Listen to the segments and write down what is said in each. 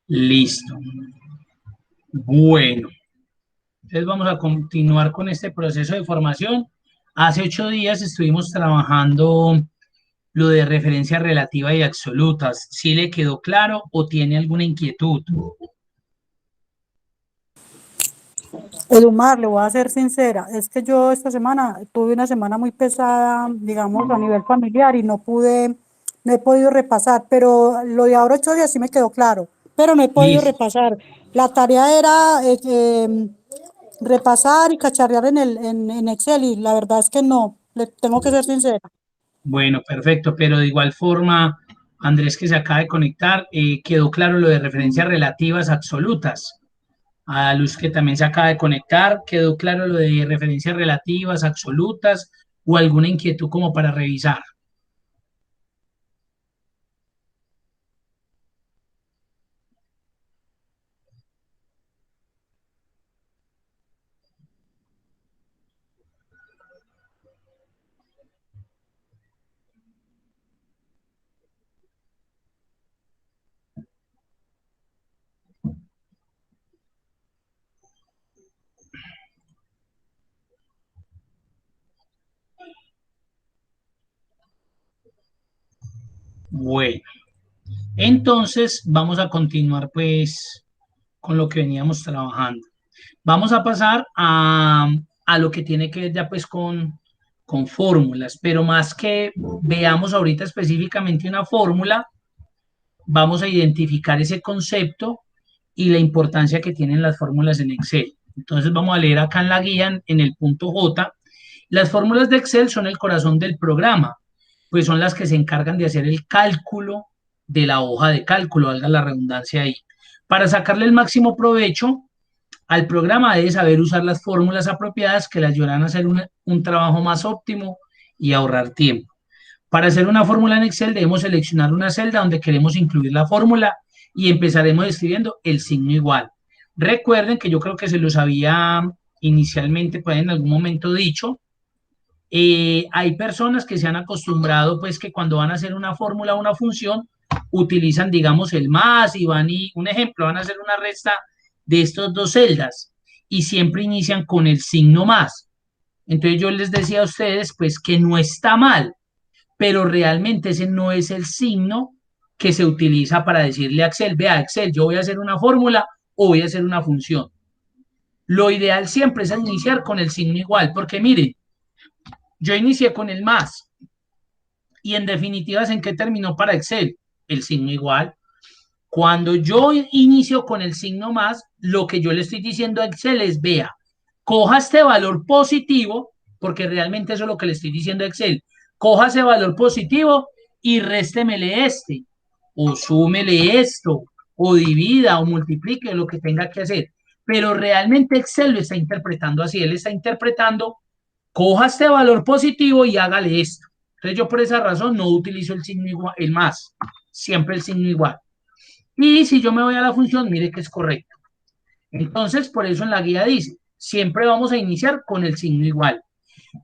Listo. Bueno, entonces vamos a continuar con este proceso de formación. Hace 8 días estuvimos trabajando lo de referencia relativa y absolutas. ¿Sí le quedó claro o tiene alguna inquietud? Edumar, le voy a ser sincera, es que yo esta semana tuve una semana muy pesada, digamos, a nivel familiar y no he podido repasar, pero lo de ahora 8 días sí me quedó claro, pero no he podido Listo. repasar. La tarea era repasar y cacharrear en Excel y la verdad es que no, le tengo que ser sincera. Bueno, perfecto, pero de igual forma, Andrés que se acaba de conectar, quedó claro lo de referencias relativas absolutas. A Luz que también se acaba de conectar, quedó claro lo de referencias relativas absolutas o alguna inquietud como para revisar. Bueno, entonces vamos a continuar pues con lo que veníamos trabajando. Vamos a pasar a lo que tiene que ver ya pues con fórmulas, pero más que veamos ahorita específicamente una fórmula, vamos a identificar ese concepto y la importancia que tienen las fórmulas en Excel. Entonces vamos a leer acá en la guía, en el punto J. Las fórmulas de Excel son el corazón del programa, pues son las que se encargan de hacer el cálculo de la hoja de cálculo, valga la redundancia ahí. Para sacarle el máximo provecho al programa debe saber usar las fórmulas apropiadas que le ayudarán a hacer un trabajo más óptimo y ahorrar tiempo. Para hacer una fórmula en Excel debemos seleccionar una celda donde queremos incluir la fórmula y empezaremos escribiendo el signo igual. Recuerden que yo creo que se los había inicialmente pues en algún momento dicho, hay personas que se han acostumbrado pues que cuando van a hacer una fórmula o una función utilizan digamos el más y un ejemplo, van a hacer una resta de estas dos celdas y siempre inician con el signo más. Entonces yo les decía a ustedes pues que no está mal, pero realmente ese no es el signo que se utiliza para decirle a Excel, vea Excel, yo voy a hacer una fórmula o voy a hacer una función. Lo ideal siempre es iniciar con el signo igual, porque miren, yo inicié con el más y en definitiva, ¿en qué terminó para Excel? El signo igual. Cuando yo inicio con el signo más, lo que yo le estoy diciendo a Excel es, vea, coja este valor positivo, porque realmente eso es lo que le estoy diciendo a Excel, coja ese valor positivo y réstemele este, o súmele esto, o divida, o multiplique, lo que tenga que hacer. Pero realmente Excel lo está interpretando así, él está interpretando, coja este valor positivo y hágale esto. Entonces yo por esa razón no utilizo el signo igual, el más, siempre el signo igual. Y si yo me voy a la función, mire que es correcto. Entonces, por eso en la guía dice, siempre vamos a iniciar con el signo igual,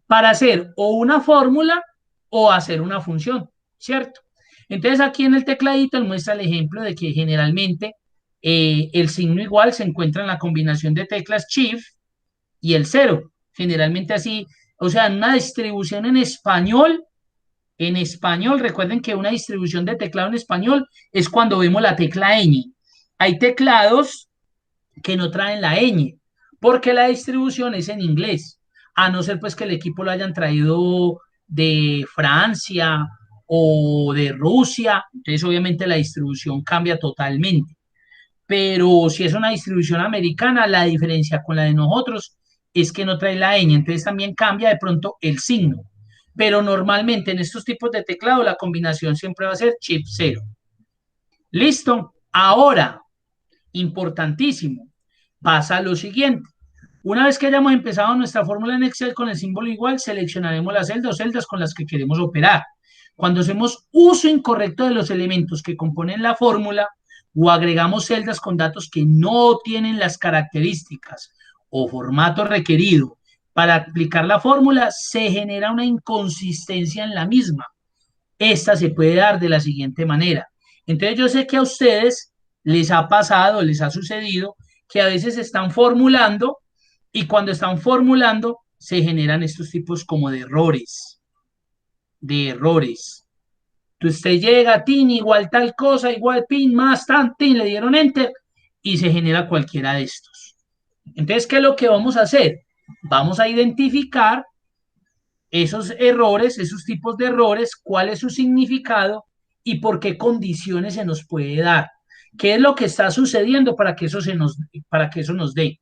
para hacer o una fórmula o hacer una función, ¿cierto? Entonces aquí en el tecladito él muestra el ejemplo de que generalmente el signo igual se encuentra en la combinación de teclas Shift y el cero. Generalmente así, o sea, en una distribución en español, recuerden que una distribución de teclado en español es cuando vemos la tecla ñ. Hay teclados que no traen la ñ, porque la distribución es en inglés, a no ser pues que el equipo lo hayan traído de Francia o de Rusia, entonces obviamente la distribución cambia totalmente. Pero si es una distribución americana, la diferencia con la de nosotros es que no trae la ñ, entonces también cambia de pronto el signo. Pero normalmente en estos tipos de teclado la combinación siempre va a ser chip cero. ¿Listo? Ahora, importantísimo, pasa lo siguiente. Una vez que hayamos empezado nuestra fórmula en Excel con el símbolo igual, seleccionaremos las celdas o celdas con las que queremos operar. Cuando hacemos uso incorrecto de los elementos que componen la fórmula o agregamos celdas con datos que no tienen las características o formato requerido para aplicar la fórmula, se genera una inconsistencia en la misma. Esta se puede dar de la siguiente manera. Entonces yo sé que a ustedes les ha pasado, les ha sucedido que a veces están formulando y cuando están formulando se generan estos tipos como de errores. Entonces usted llega, tin, igual tal cosa, igual pin, más tan, tin, le dieron enter y se genera cualquiera de estos. Entonces, ¿qué es lo que vamos a hacer? Vamos a identificar esos errores, esos tipos de errores, cuál es su significado y por qué condiciones se nos puede dar. ¿Qué es lo que está sucediendo para que eso nos dé?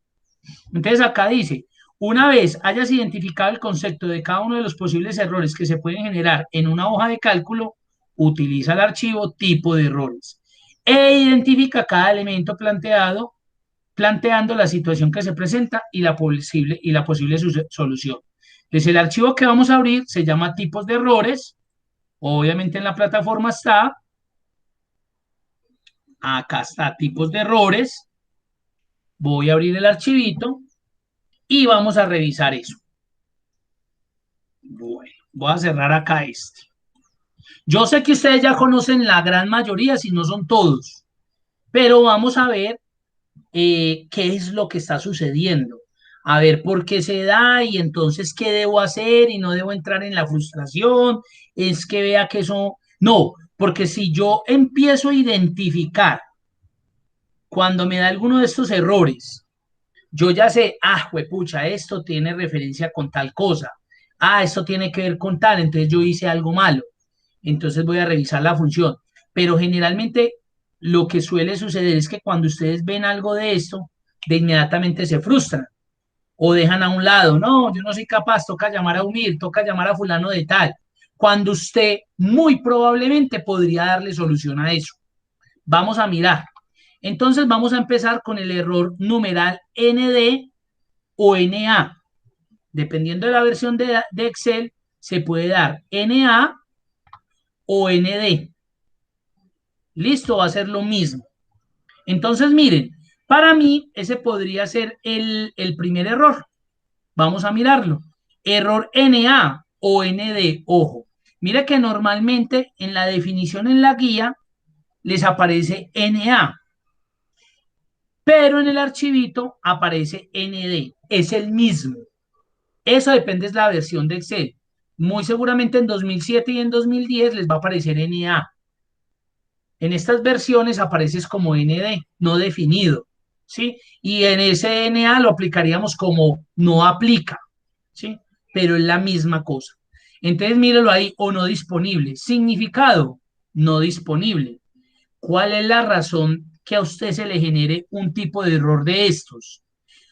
Entonces acá dice, una vez hayas identificado el concepto de cada uno de los posibles errores que se pueden generar en una hoja de cálculo, utiliza el archivo tipo de errores e identifica cada elemento planteando la situación que se presenta y la posible solución. Entonces el archivo que vamos a abrir se llama tipos de errores, obviamente en la plataforma está, acá está tipos de errores, voy a abrir el archivito y vamos a revisar eso. Bueno, voy a cerrar acá este. Yo sé que ustedes ya conocen la gran mayoría, si no son todos, pero vamos a ver qué es lo que está sucediendo, a ver por qué se da y entonces qué debo hacer y no debo entrar en la frustración, es que vea que eso, no, porque si yo empiezo a identificar cuando me da alguno de estos errores, yo ya sé, juepucha, esto tiene referencia con tal cosa, esto tiene que ver con tal, entonces yo hice algo malo, entonces voy a revisar la función, pero generalmente lo que suele suceder es que cuando ustedes ven algo de esto, de inmediatamente se frustran o dejan a un lado, no, yo no soy capaz, toca llamar a Umir, toca llamar a fulano de tal, cuando usted muy probablemente podría darle solución a eso. Vamos a mirar. Entonces vamos a empezar con el error numeral ND o NA. Dependiendo de la versión de Excel, se puede dar NA o ND. Listo, va a ser lo mismo. Entonces, miren, para mí ese podría ser el primer error. Vamos a mirarlo. Error NA o ND, ojo. Mira que normalmente en la definición en la guía les aparece NA, pero en el archivito aparece ND. Es el mismo. Eso depende de la versión de Excel. Muy seguramente en 2007 y en 2010 les va a aparecer NA. En estas versiones apareces como ND, no definido, ¿sí? Y en ese NA lo aplicaríamos como no aplica, ¿sí? Pero es la misma cosa. Entonces, míralo ahí, o no disponible. Significado, no disponible. ¿Cuál es la razón que a usted se le genere un tipo de error de estos?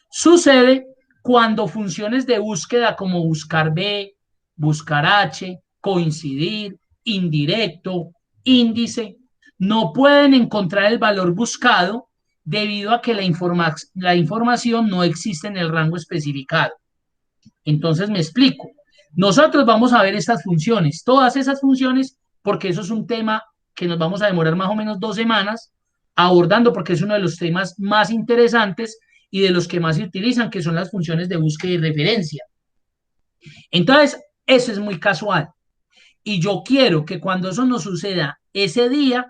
Sucede cuando funciones de búsqueda como buscar B, buscar H, coincidir, indirecto, índice, no pueden encontrar el valor buscado debido a que la información no existe en el rango especificado. Entonces me explico. Nosotros vamos a ver estas funciones, todas esas funciones, porque eso es un tema que nos vamos a demorar más o menos 2 semanas abordando, porque es uno de los temas más interesantes y de los que más se utilizan, que son las funciones de búsqueda y referencia. Entonces, eso es muy casual. Y yo quiero que cuando eso nos suceda ese día,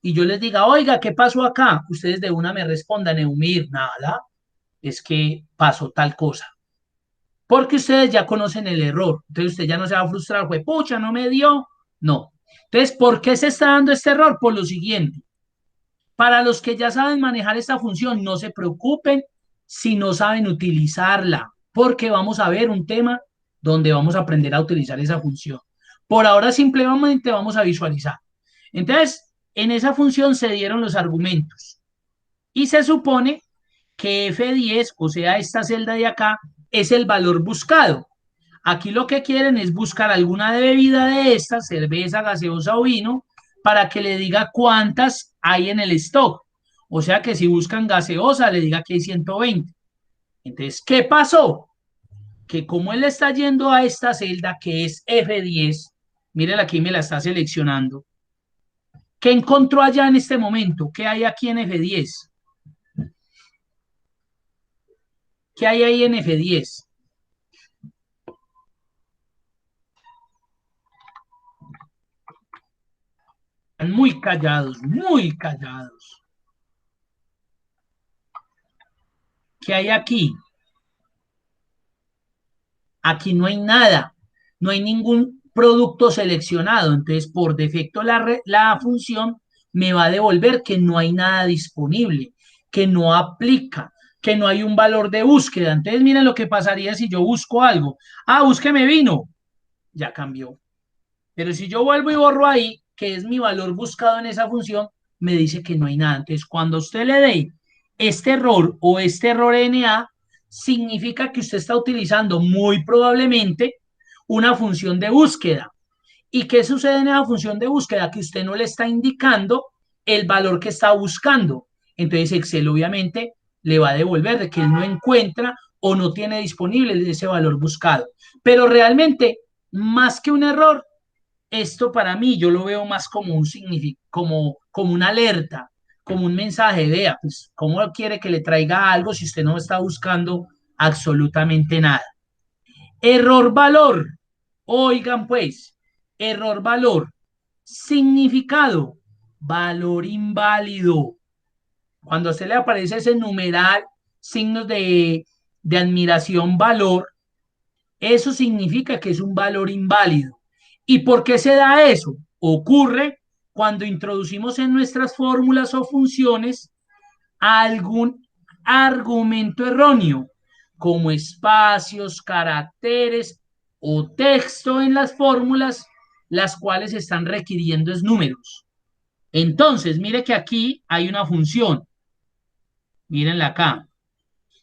y yo les diga, oiga, ¿qué pasó acá? Ustedes de una me respondan, Eumir, nada, es que pasó tal cosa. Porque ustedes ya conocen el error. Entonces usted ya no se va a frustrar, fue, pucha, no me dio. No. Entonces, ¿por qué se está dando este error? Por lo siguiente. Para los que ya saben manejar esta función, no se preocupen si no saben utilizarla, porque vamos a ver un tema donde vamos a aprender a utilizar esa función. Por ahora simplemente vamos a visualizar. Entonces, en esa función se dieron los argumentos y se supone que F10, o sea, esta celda de acá, es el valor buscado. Aquí lo que quieren es buscar alguna bebida de estas, cerveza, gaseosa o vino, para que le diga cuántas hay en el stock. O sea que si buscan gaseosa, le diga que hay 120. Entonces, ¿qué pasó? Que como él está yendo a esta celda que es F10, miren aquí me la está seleccionando. ¿Qué encontró allá en este momento? ¿Qué hay aquí en F10? ¿Qué hay ahí en F10? Están muy callados, muy callados. ¿Qué hay aquí? Aquí no hay nada, no hay ningún producto seleccionado. Entonces, por defecto, la función me va a devolver que no hay nada disponible, que no aplica, que no hay un valor de búsqueda. Entonces, miren lo que pasaría si yo busco algo. Ah, búsqueme vino. Ya cambió. Pero si yo vuelvo y borro ahí, que es mi valor buscado en esa función, me dice que no hay nada. Entonces, cuando usted le dé este error o este error NA, significa que usted está utilizando muy probablemente una función de búsqueda. ¿Y qué sucede en esa función de búsqueda? Que usted no le está indicando el valor que está buscando. Entonces, Excel obviamente le va a devolver de que él no encuentra o no tiene disponible ese valor buscado. Pero realmente, más que un error, esto para mí yo lo veo más como un como una alerta, como un mensaje, vea, pues, ¿cómo quiere que le traiga algo si usted no está buscando absolutamente nada? Error valor. Oigan pues, error valor. Significado, valor inválido. Cuando a usted le aparece ese numeral, signos de admiración, valor, eso significa que es un valor inválido. ¿Y por qué se da eso? Ocurre cuando introducimos en nuestras fórmulas o funciones algún argumento erróneo, como espacios, caracteres o texto en las fórmulas, las cuales están requiriendo es números. Entonces, mire que aquí hay una función, mírenla acá,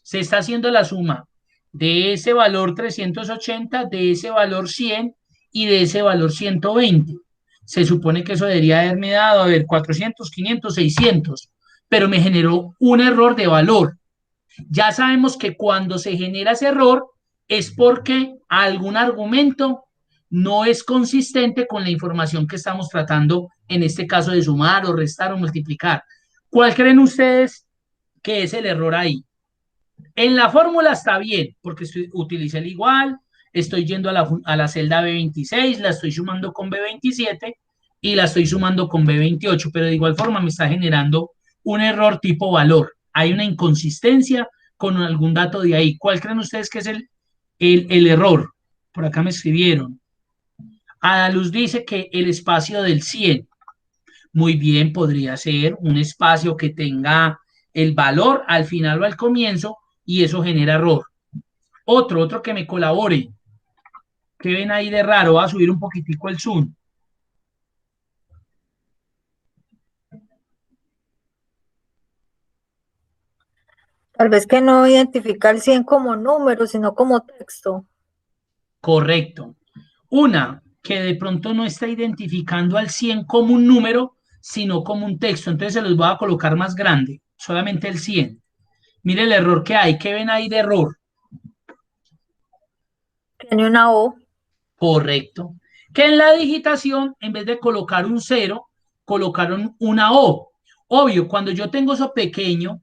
se está haciendo la suma de ese valor 380, de ese valor 100 y de ese valor 120. Se supone que eso debería haberme dado, a ver, 400, 500, 600, pero me generó un error de valor. Ya sabemos que cuando se genera ese error es porque algún argumento no es consistente con la información que estamos tratando, en este caso de sumar o restar o multiplicar. ¿Cuál creen ustedes que es el error ahí? En la fórmula está bien, porque utilicé el igual, estoy yendo a la celda B26, la estoy sumando con B27 y la estoy sumando con B28, pero de igual forma me está generando un error tipo valor. Hay una inconsistencia con algún dato de ahí. ¿Cuál creen ustedes que es el error? Por acá me escribieron. Adaluz dice que el espacio del 100. Muy bien, podría ser un espacio que tenga el valor al final o al comienzo y eso genera error. Otro que me colabore. ¿Qué ven ahí de raro? Va a subir un poquitico el zoom. Tal vez que no identifica el 100 como número, sino como texto. Correcto. Una, que de pronto no está identificando al 100 como un número, sino como un texto. Entonces se los voy a colocar más grande, solamente el 100. Mire el error que hay. ¿Qué ven ahí de error? Tiene una O. Correcto. Que en la digitación, en vez de colocar un cero, colocaron una O. Obvio, cuando yo tengo eso pequeño,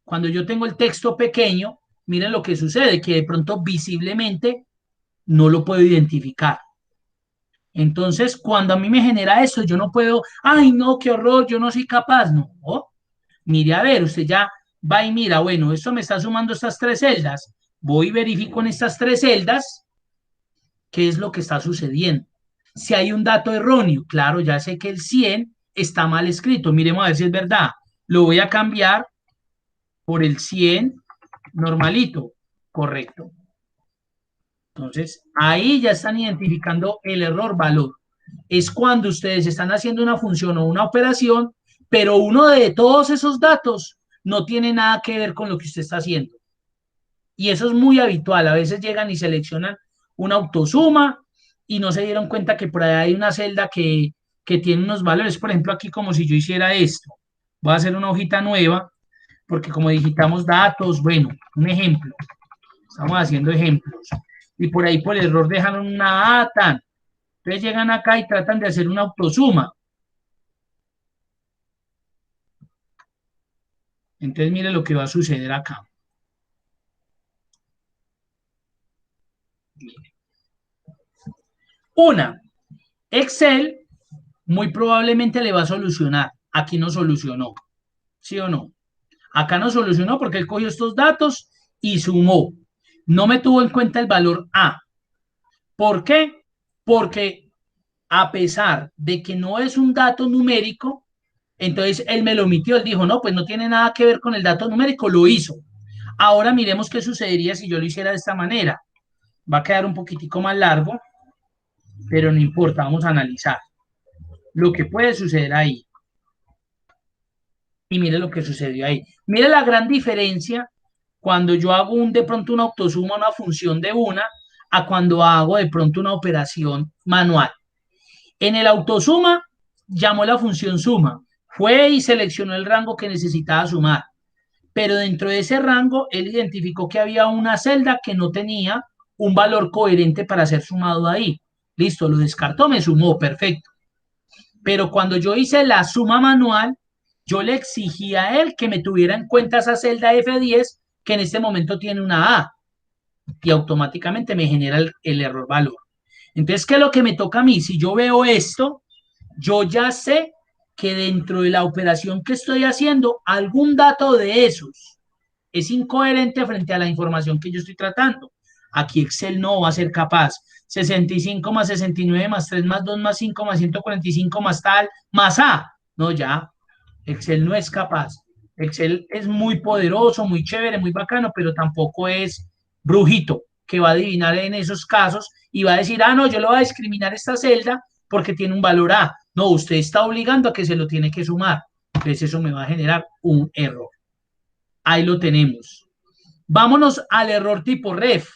cuando yo tengo el texto pequeño, miren lo que sucede, que de pronto visiblemente no lo puedo identificar. Entonces, cuando a mí me genera eso, yo no puedo, ay, no, qué horror, yo no soy capaz. No, mire, a ver, usted ya va y mira, bueno, esto me está sumando estas tres celdas. Voy y verifico en estas tres celdas qué es lo que está sucediendo. Si hay un dato erróneo, claro, ya sé que el 100 está mal escrito. Miremos a ver si es verdad. Lo voy a cambiar por el 100 normalito. Correcto. Entonces, ahí ya están identificando el error valor. Es cuando ustedes están haciendo una función o una operación, pero uno de todos esos datos no tiene nada que ver con lo que usted está haciendo. Y eso es muy habitual. A veces llegan y seleccionan una autosuma y no se dieron cuenta que por ahí hay una celda que tiene unos valores. Por ejemplo, aquí como si yo hiciera esto. Voy a hacer una hojita nueva porque como digitamos datos, bueno, un ejemplo. Estamos haciendo ejemplos. Y por ahí por error dejaron una A tan. Entonces llegan acá y tratan de hacer una autosuma. Entonces mire lo que va a suceder acá. Una, Excel muy probablemente le va a solucionar. Aquí no solucionó. ¿Sí o no? Acá no solucionó porque él cogió estos datos y sumó. No me tuvo en cuenta el valor A. ¿Por qué? Porque a pesar de que no es un dato numérico, entonces él me lo omitió. Él dijo, no, pues no tiene nada que ver con el dato numérico, lo hizo. Ahora miremos qué sucedería si yo lo hiciera de esta manera. Va a quedar un poquitico más largo, pero no importa, vamos a analizar lo que puede suceder ahí. Y mire lo que sucedió ahí. Mire la gran diferencia cuando yo hago de pronto una autosuma, una función de una, a cuando hago de pronto una operación manual. En el autosuma, llamó la función suma, fue y seleccionó el rango que necesitaba sumar, pero dentro de ese rango, él identificó que había una celda que no tenía un valor coherente para ser sumado ahí. Listo, lo descartó, me sumó, perfecto. Pero cuando yo hice la suma manual, yo le exigía a él que me tuviera en cuenta esa celda F10 que en este momento tiene una A y automáticamente me genera el error valor. Entonces, ¿qué es lo que me toca a mí? Si yo veo esto, yo ya sé que dentro de la operación que estoy haciendo, algún dato de esos es incoherente frente a la información que yo estoy tratando. Aquí Excel no va a ser capaz. 65 más 69 más 3 más 2 más 5 más 145 más tal, más A. No, ya. Excel no es capaz. Excel es muy poderoso, muy chévere, muy bacano, pero tampoco es brujito que va a adivinar en esos casos y va a decir, ah, no, yo le voy a discriminar esta celda porque tiene un valor A. No, usted está obligando a que se lo tiene que sumar. Entonces eso me va a generar un error. Ahí lo tenemos. Vámonos al error tipo ref.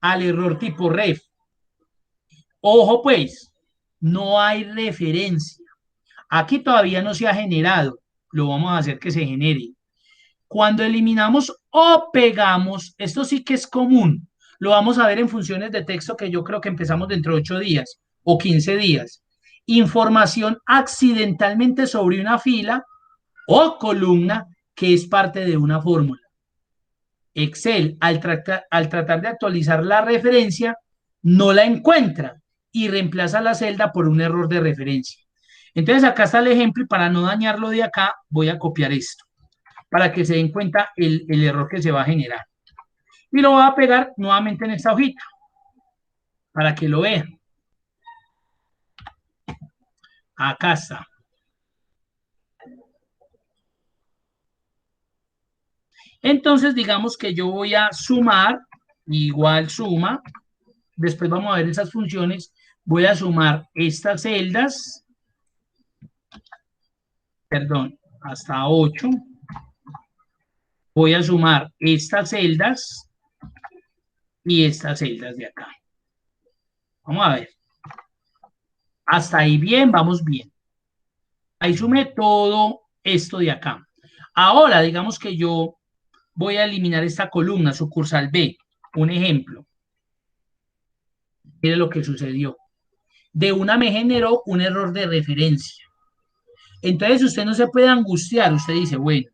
Al error tipo ref. Ojo pues, no hay referencia. Aquí todavía no se ha generado. Lo vamos a hacer que se genere. Cuando eliminamos o pegamos, esto sí que es común. Lo vamos a ver en funciones de texto que yo creo que empezamos dentro de 8 días o 15 días. Información accidentalmente sobre una fila o columna que es parte de una fórmula. Excel, al tratar de actualizar la referencia, no la encuentra y reemplaza la celda por un error de referencia. Entonces, acá está el ejemplo y para no dañarlo de acá, voy a copiar esto para que se den cuenta el error que se va a generar. Y lo voy a pegar nuevamente en esta hojita para que lo vean. Acá está. Entonces, digamos que yo voy a sumar, igual suma, después vamos a ver esas funciones, voy a sumar estas celdas, perdón, hasta 8, voy a sumar estas celdas y estas celdas de acá. Vamos a ver. Hasta ahí bien, vamos bien. Ahí sumé todo esto de acá. Ahora, digamos que yo voy a eliminar esta columna, sucursal B. Un ejemplo. Mire lo que sucedió. De una me generó un error de referencia. Entonces usted no se puede angustiar. Usted dice, bueno,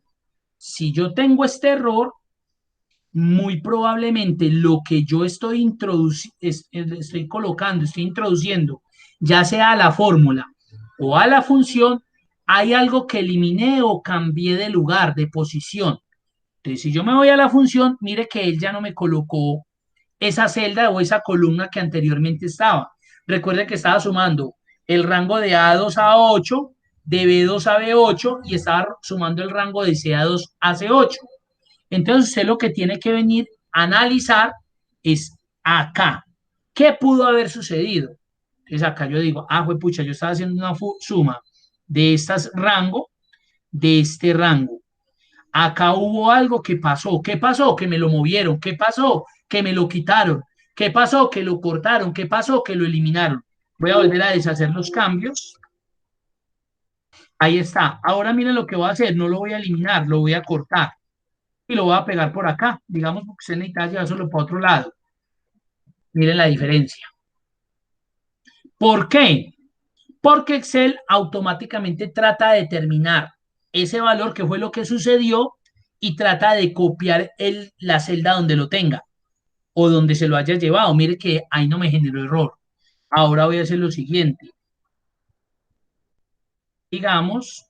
si yo tengo este error, muy probablemente lo que yo estoy colocando, estoy introduciendo, ya sea a la fórmula o a la función, hay algo que eliminé o cambié de lugar, de posición. Entonces, si yo me voy a la función, mire que él ya no me colocó esa celda o esa columna que anteriormente estaba. Recuerde que estaba sumando el rango de A2 a 8, de B2 a B8 y estaba sumando el rango de C2 a C8. Entonces usted lo que tiene que venir a analizar es acá. ¿Qué pudo haber sucedido? Entonces acá yo digo, ah, pues pucha, yo estaba haciendo una suma de estas rango, de este rango. Acá hubo algo que pasó. ¿Qué pasó? Que me lo movieron. ¿Qué pasó? Que me lo quitaron. ¿Qué pasó? Que lo cortaron. ¿Qué pasó? Que lo eliminaron. Voy a volver a deshacer los cambios. Ahí está. Ahora miren lo que voy a hacer. No lo voy a eliminar, lo voy a cortar. Y lo voy a pegar por acá. Digamos porque usted necesita llevárselo para otro lado. Miren la diferencia. ¿Por qué? Porque Excel automáticamente trata de determinar ese valor que fue lo que sucedió y trata de copiar la celda donde lo tenga o donde se lo haya llevado. Mire que ahí no me generó error. Ahora voy a hacer lo siguiente. Digamos,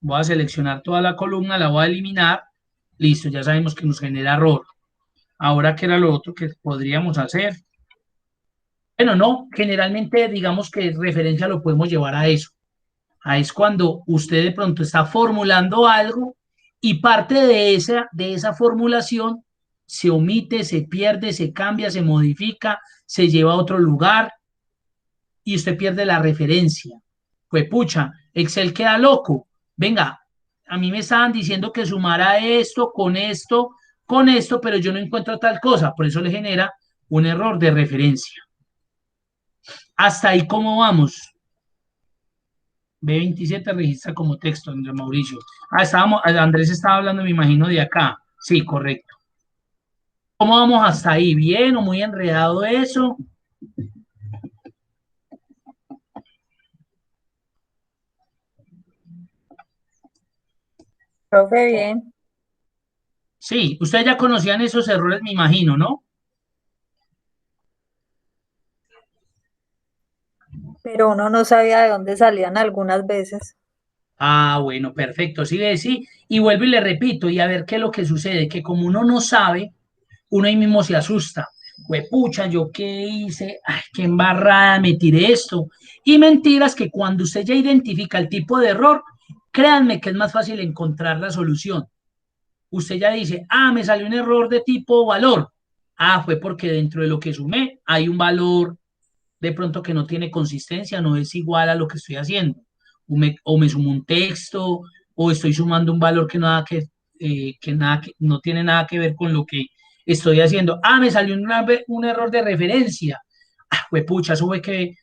Voy a seleccionar toda la columna, la voy a eliminar. Listo, ya sabemos que nos genera error. Ahora, ¿qué era lo otro que podríamos hacer? Bueno, no, generalmente digamos que referencia lo podemos llevar a eso. A es cuando usted de pronto está formulando algo y parte de esa formulación se omite, se pierde, se cambia, se modifica, se lleva a otro lugar y usted pierde la referencia. Pues pucha, Excel queda loco. Venga, a mí me estaban diciendo que sumara esto, con esto, pero yo no encuentro tal cosa. Por eso le genera un error de referencia. Hasta ahí, ¿cómo vamos? B27 registra como texto, Andrés Mauricio. Andrés estaba hablando, me imagino, de acá. Sí, correcto. ¿Cómo vamos hasta ahí? ¿Bien o muy enredado eso? Profe, bien. Sí, ustedes ya conocían esos errores, me imagino, ¿no? Pero uno no sabía de dónde salían algunas veces. Ah, bueno, perfecto. Sí, sí. Y vuelvo y le repito, y a ver qué es lo que sucede, que como uno no sabe, uno ahí mismo se asusta. Pues pucha, ¿yo qué hice? Ay, qué embarrada, me tiré esto. Y mentiras que cuando usted ya identifica el tipo de error, créanme que es más fácil encontrar la solución. Usted ya dice, ah, me salió un error de tipo valor. Ah, fue porque dentro de lo que sumé hay un valor de pronto que no tiene consistencia, no es igual a lo que estoy haciendo. O me sumo un texto, o estoy sumando un valor que no tiene nada que ver con lo que estoy haciendo. Ah, me salió un error de referencia. Ah, pues pucha, eso fue que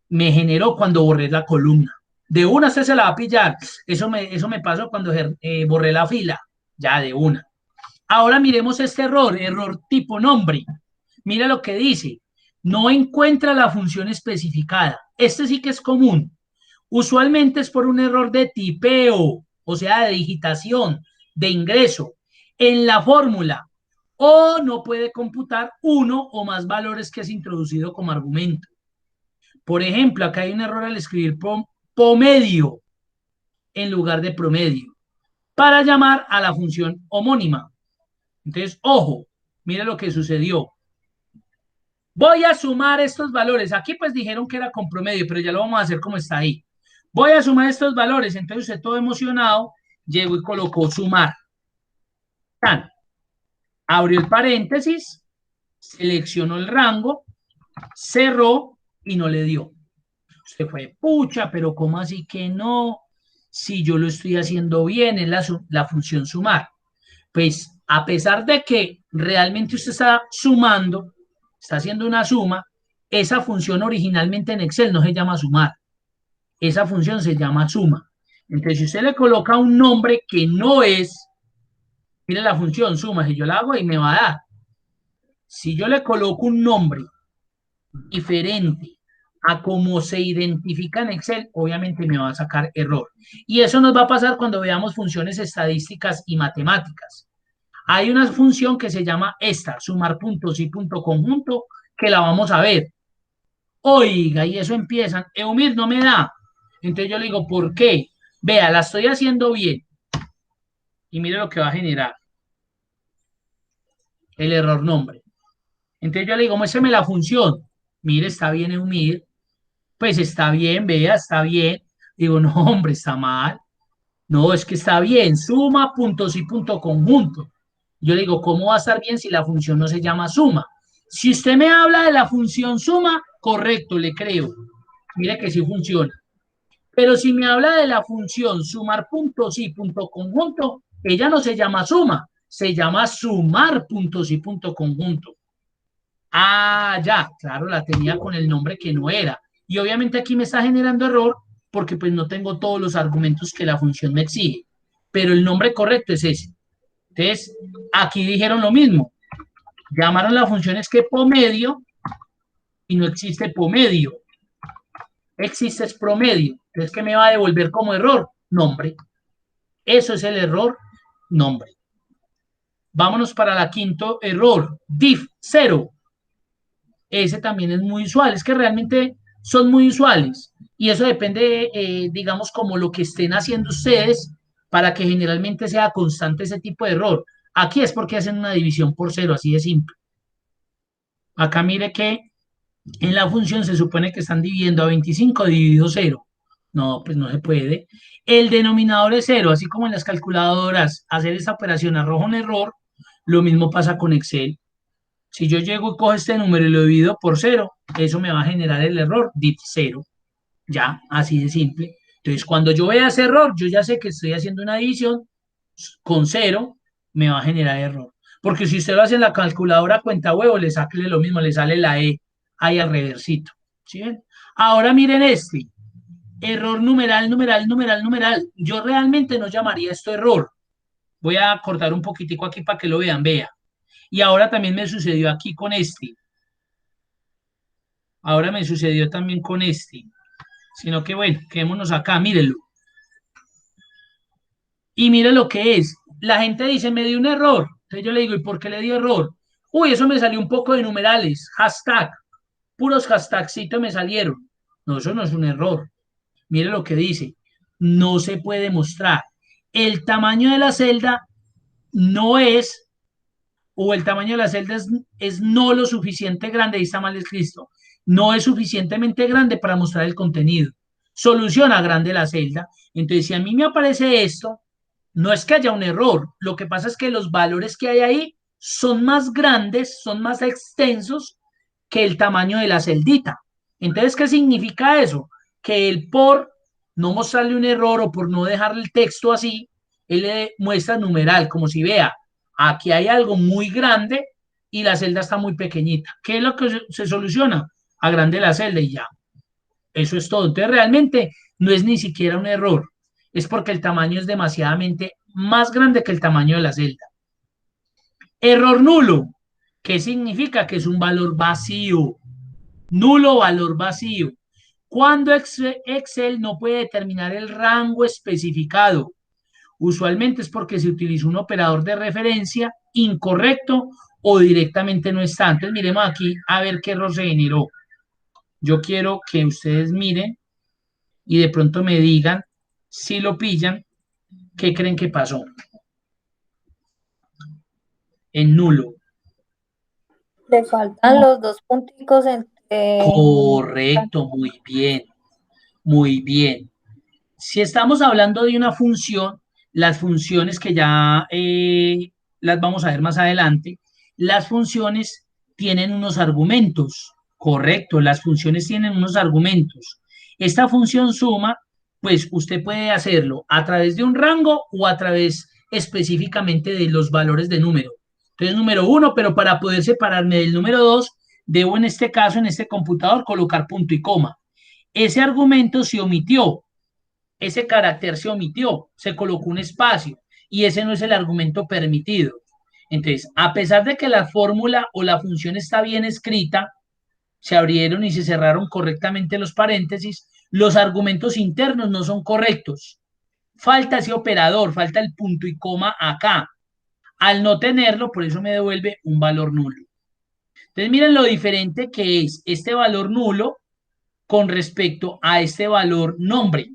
me generó cuando borré la columna. De una usted se la va a pillar. Eso me pasó cuando borré la fila. Ya, de una. Ahora miremos este error, error tipo nombre. Mira lo que dice. No encuentra la función especificada. Este sí que es común. Usualmente es por un error de tipeo, o sea, de digitación, de ingreso en la fórmula, o no puede computar uno o más valores que es introducido como argumento. Por ejemplo, acá hay un error al escribir promedio en lugar de promedio para llamar a la función homónima. Entonces, ojo, mire lo que sucedió. Voy a sumar estos valores. Aquí pues dijeron que era con promedio, pero ya lo vamos a hacer como está ahí. Voy a sumar estos valores. Entonces usted todo emocionado, llegó y colocó sumar. Tan. Abrió el paréntesis, seleccionó el rango, cerró y no le dio. Usted fue, pucha, pero ¿cómo así que no? Si yo lo estoy haciendo bien, es la función sumar. Pues a pesar de que realmente usted está sumando, está haciendo una suma, esa función originalmente en Excel no se llama sumar, esa función se llama suma. Entonces, si usted le coloca un nombre que no es, mire la función suma, si yo la hago y me va a dar. Si yo le coloco un nombre diferente a cómo se identifica en Excel, obviamente me va a sacar error. Y eso nos va a pasar cuando veamos funciones estadísticas y matemáticas. Hay una función que se llama esta, sumar puntos y punto conjunto, que la vamos a ver. Oiga, y eso empiezan, Eumir no me da. Entonces yo le digo, ¿por qué? Vea, la estoy haciendo bien. Y mire lo que va a generar. El error nombre. Entonces yo le digo, muéstrame la función. Mire, está bien Eumir. Pues está bien, vea, está bien. Digo, no, hombre, está mal. No, es que está bien. Suma puntos y punto conjunto. Yo le digo, ¿cómo va a estar bien si la función no se llama suma? Si usted me habla de la función suma, correcto, le creo. Mire que sí funciona. Pero si me habla de la función sumar puntos y punto conjunto, ella no se llama suma, se llama sumar puntos y punto conjunto. Ah, ya, claro, la tenía con el nombre que no era. Y obviamente aquí me está generando error porque pues no tengo todos los argumentos que la función me exige. Pero el nombre correcto es ese. Entonces, aquí dijeron lo mismo. Llamaron la función es que promedio y no existe promedio. Existe es promedio. Entonces, ¿qué me va a devolver como error? Nombre. Eso es el error, nombre. Vámonos para la quinto error, div 0. Ese también es muy usual, es que realmente son muy usuales y eso depende, digamos, como lo que estén haciendo ustedes para que generalmente sea constante ese tipo de error. Aquí es porque hacen una división por cero, así de simple. Acá mire que en la función se supone que están dividiendo a 25 dividido cero. No, pues no se puede. El denominador es cero, así como en las calculadoras hacer esta operación arroja un error, lo mismo pasa con Excel. Si yo llego y cojo este número y lo divido por cero, eso me va a generar el error div cero. Ya, así de simple. Entonces, cuando yo vea ese error, yo ya sé que estoy haciendo una división con cero, me va a generar error. Porque si usted lo hace en la calculadora cuenta huevo, le saque lo mismo, le sale la E ahí al reversito. ¿Sí ven? Ahora miren este. Error numeral, numeral, numeral, numeral. Yo realmente no llamaría esto error. Voy a cortar un poquitico aquí para que lo vean, vea. Y ahora también me sucedió aquí con este. Ahora me sucedió también con este. Sino que bueno, quedémonos acá, mírenlo. Y mire lo que es. La gente dice, me dio un error. Entonces yo le digo, ¿y por qué le dio error? Uy, eso me salió un poco de numerales. Hashtag. Puros hashtagcitos me salieron. No, eso no es un error. Mire lo que dice. No se puede mostrar. El tamaño de la celda no es, o el tamaño de la celda es no lo suficiente grande, ahí está mal escrito. No es suficientemente grande para mostrar el contenido. Soluciona grande la celda. Entonces, si a mí me aparece esto, no es que haya un error, lo que pasa es que los valores que hay ahí son más grandes, son más extensos que el tamaño de la celdita. Entonces, ¿qué significa eso? Que él por no mostrarle un error o por no dejarle el texto así, él le muestra numeral, como si vea, aquí hay algo muy grande y la celda está muy pequeñita. ¿Qué es lo que se soluciona? Agrande la celda y ya. Eso es todo. Entonces, realmente no es ni siquiera un error, es porque el tamaño es demasiadamente más grande que el tamaño de la celda. Error nulo. ¿Qué significa? Que es un valor vacío. Nulo valor vacío. Cuando Excel no puede determinar el rango especificado. Usualmente es porque se utiliza un operador de referencia incorrecto o directamente no está. Entonces, miremos aquí a ver qué error se generó. Yo quiero que ustedes miren y de pronto me digan si lo pillan, ¿qué creen que pasó? En nulo. Le faltan los dos punticos entre... Correcto, muy bien, muy bien. Si estamos hablando de una función, las funciones que ya las vamos a ver más adelante, las funciones tienen unos argumentos, correcto, las funciones tienen unos argumentos. Esta función suma, pues usted puede hacerlo a través de un rango o a través específicamente de los valores de número. Entonces, número uno, pero para poder separarme del número dos, debo en este caso, en este computador, colocar punto y coma. Ese argumento se omitió, ese carácter se omitió, se colocó un espacio y ese no es el argumento permitido. Entonces, a pesar de que la fórmula o la función está bien escrita, se abrieron y se cerraron correctamente los paréntesis, los argumentos internos no son correctos. Falta ese operador, falta el punto y coma acá. Al no tenerlo, por eso me devuelve un valor nulo. Entonces, miren lo diferente que es este valor nulo con respecto a este valor nombre.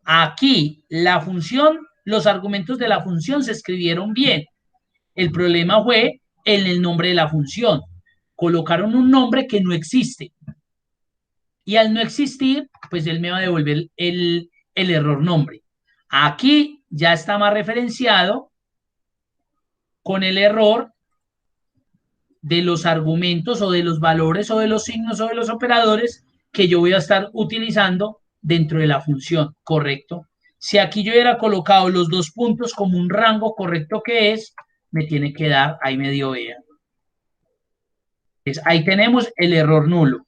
Aquí la función, los argumentos de la función se escribieron bien. El problema fue en el nombre de la función. Colocaron un nombre que no existe. Y al no existir, pues él me va a devolver el error nombre. Aquí ya está más referenciado con el error de los argumentos o de los valores o de los signos o de los operadores que yo voy a estar utilizando dentro de la función, ¿correcto? Si aquí yo hubiera colocado los dos puntos como un rango correcto que es, me tiene que dar, ahí me dio EA. Entonces, ahí tenemos el error nulo.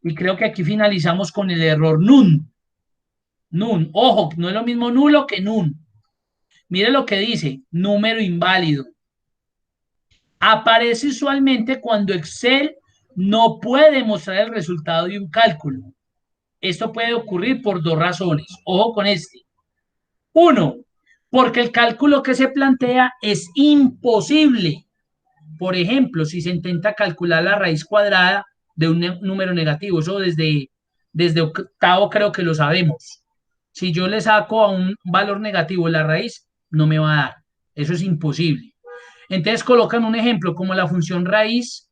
Y creo que aquí finalizamos con el error nun. Nun, ojo, no es lo mismo nulo que nun. Mire lo que dice, número inválido. Aparece usualmente cuando Excel no puede mostrar el resultado de un cálculo. Esto puede ocurrir por dos razones. Ojo con este. Uno, porque el cálculo que se plantea es imposible. Por ejemplo, si se intenta calcular la raíz cuadrada de un número negativo, eso desde octavo creo que lo sabemos. Si yo le saco a un valor negativo la raíz, no me va a dar. Eso es imposible. Entonces colocan un ejemplo como la función raíz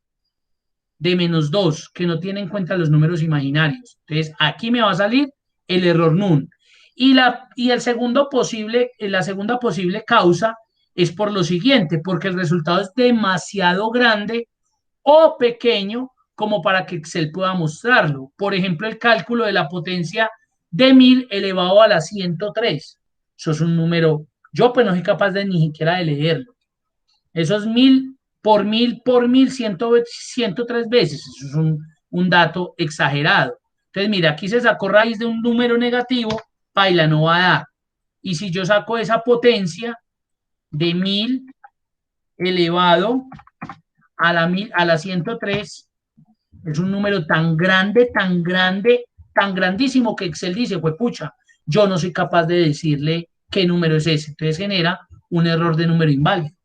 de -2, que no tiene en cuenta los números imaginarios. Entonces aquí me va a salir el error nun. Y el segundo posible, la segunda posible causa es por lo siguiente, porque el resultado es demasiado grande o pequeño como para que Excel pueda mostrarlo. Por ejemplo, el cálculo de la potencia de 1000 elevado a la 103. Eso es un número, yo pues no soy capaz de ni siquiera de leerlo. Eso es 1000 por 1000 por 1000, 103 veces. Eso es un dato exagerado. Entonces, mira, aquí se sacó raíz de un número negativo, paila no va a dar. Y si yo saco esa potencia de 1000 elevado a la 103, es un número tan grande, tan grande, tan grandísimo que Excel dice, pues pucha, yo no soy capaz de decirle qué número es ese. Entonces genera un error de número inválido.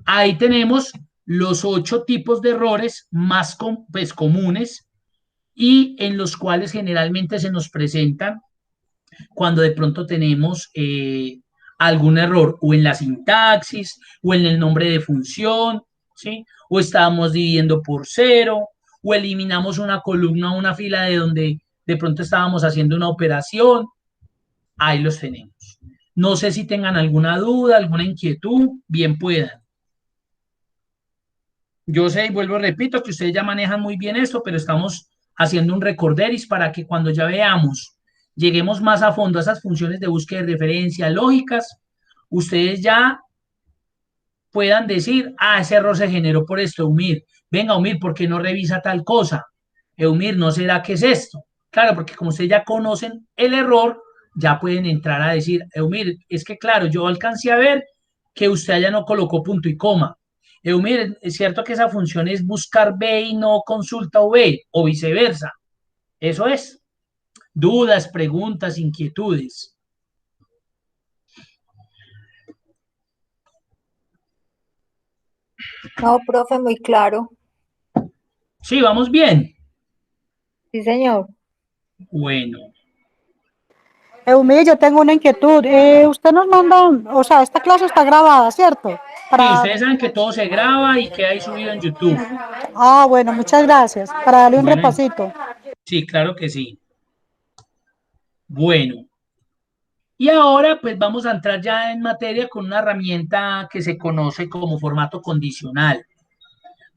Ahí tenemos los 8 tipos de errores más pues, comunes y en los cuales generalmente se nos presentan cuando de pronto tenemos algún error o en la sintaxis o en el nombre de función, ¿sí? O estábamos dividiendo por cero o eliminamos una columna o una fila de donde de pronto estábamos haciendo una operación. Ahí los tenemos. No sé si tengan alguna duda, alguna inquietud, bien puedan. Yo sé y vuelvo, repito, que ustedes ya manejan muy bien esto, pero estamos haciendo un recorderis para que cuando ya veamos, lleguemos más a fondo a esas funciones de búsqueda de referencia lógicas, ustedes ya puedan decir, ah, ese error se generó por esto, Eumir. Venga, Eumir, ¿por qué no revisa tal cosa? Eumir, ¿no será que es esto? Claro, porque como ustedes ya conocen el error, ya pueden entrar a decir, Eumir, es que claro, yo alcancé a ver que usted allá no colocó punto y coma. Eumir, es cierto que esa función es buscar B y no consulta o B, o viceversa. Eso es. Dudas, preguntas, inquietudes. No, profe, muy claro. Sí, vamos bien. Sí, señor. Bueno. Eumir, yo tengo una inquietud. Usted nos manda, o sea, esta clase está grabada, ¿cierto? Sí, Para... ustedes saben que todo se graba y queda ahí subido en YouTube. Ah, bueno, muchas gracias. Para darle un Bueno, repasito. sí, claro que sí. Bueno, y ahora pues vamos a entrar ya en materia con una herramienta que se conoce como formato condicional.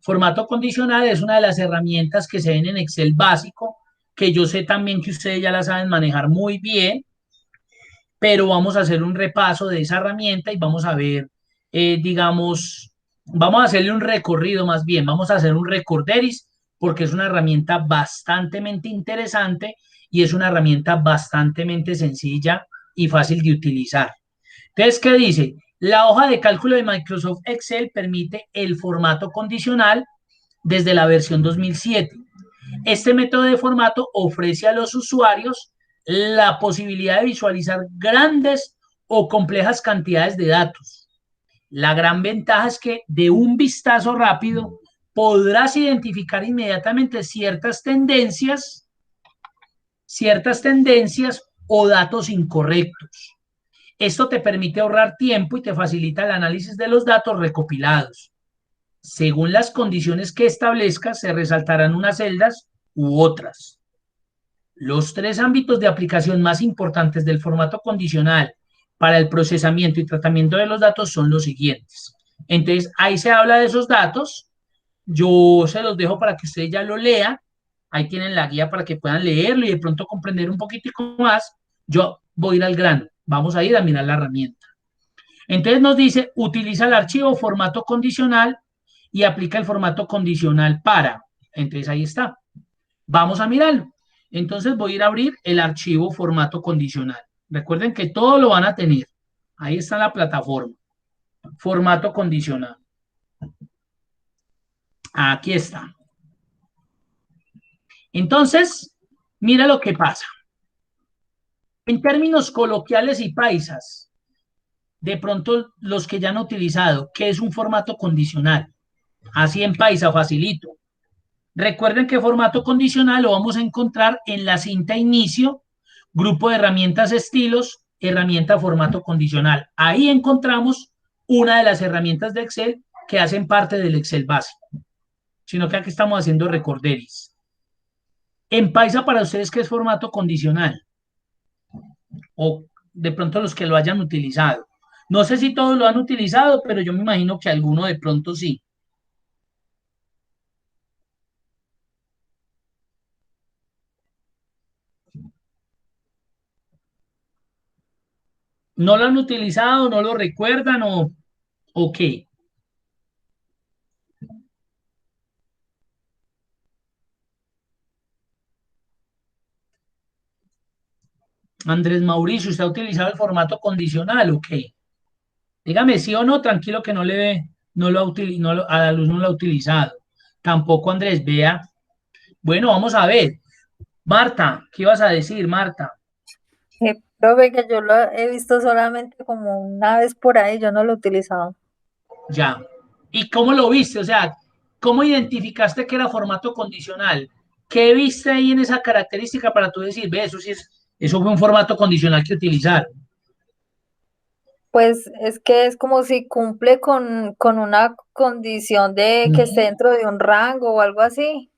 Formato condicional es una de las herramientas que se ven en Excel básico, que yo sé también que ustedes ya la saben manejar muy bien, pero vamos a hacer un repaso de esa herramienta y vamos a ver, digamos, vamos a hacerle un recorrido más bien, vamos a hacer un recorderis porque es una herramienta bastante interesante y es una herramienta bastante sencilla y fácil de utilizar. Entonces, ¿qué dice? La hoja de cálculo de Microsoft Excel permite el formato condicional desde la versión 2007. Este método de formato ofrece a los usuarios la posibilidad de visualizar grandes o complejas cantidades de datos. La gran ventaja es que de un vistazo rápido podrás identificar inmediatamente ciertas tendencias o datos incorrectos. Esto te permite ahorrar tiempo y te facilita el análisis de los datos recopilados. Según las condiciones que establezcas, se resaltarán unas celdas u otras. Los 3 ámbitos de aplicación más importantes del formato condicional para el procesamiento y tratamiento de los datos son los siguientes. Entonces, ahí se habla de esos datos. Yo se los dejo para que ustedes ya lo lean. Ahí tienen la guía para que puedan leerlo y de pronto comprender un poquitico más. Yo voy a ir al grano. Vamos a ir a mirar la herramienta. Entonces nos dice, utiliza el archivo formato condicional y aplica el formato condicional para. Entonces ahí está. Vamos a mirarlo. Entonces voy a ir a abrir el archivo formato condicional. Recuerden que todo lo van a tener. Ahí está la plataforma. Formato condicional. Aquí está. Entonces, mira lo que pasa. En términos coloquiales y paisas, de pronto los que ya han utilizado, ¿qué es un formato condicional? Así en paisa, facilito. Recuerden que formato condicional lo vamos a encontrar en la cinta inicio grupo de herramientas estilos, herramienta formato condicional. Ahí encontramos una de las herramientas de Excel que hacen parte del Excel básico, sino que aquí estamos haciendo recorderis. En Paisa, para ustedes, ¿qué es formato condicional? O de pronto los que lo hayan utilizado. No sé si todos lo han utilizado, pero yo me imagino que alguno de pronto sí. ¿No lo han utilizado, no lo recuerdan o qué? Andrés Mauricio, ¿usted ha utilizado el formato condicional o qué? Dígame sí o no, tranquilo que no le ve, no lo ha a la luz no lo ha utilizado. Tampoco Andrés, vea. Bueno, vamos a ver. Marta, ¿qué ibas a decir, Marta? Profe, que yo lo he visto solamente como una vez por ahí, yo no lo he utilizado. Ya. ¿Y cómo lo viste? O sea, ¿cómo identificaste que era formato condicional? ¿Qué viste ahí en esa característica para tú decir, ve, eso sí eso fue un formato condicional que utilizaron? Pues es que es como si cumple con una condición de que esté Ujú. dentro de un rango o algo así.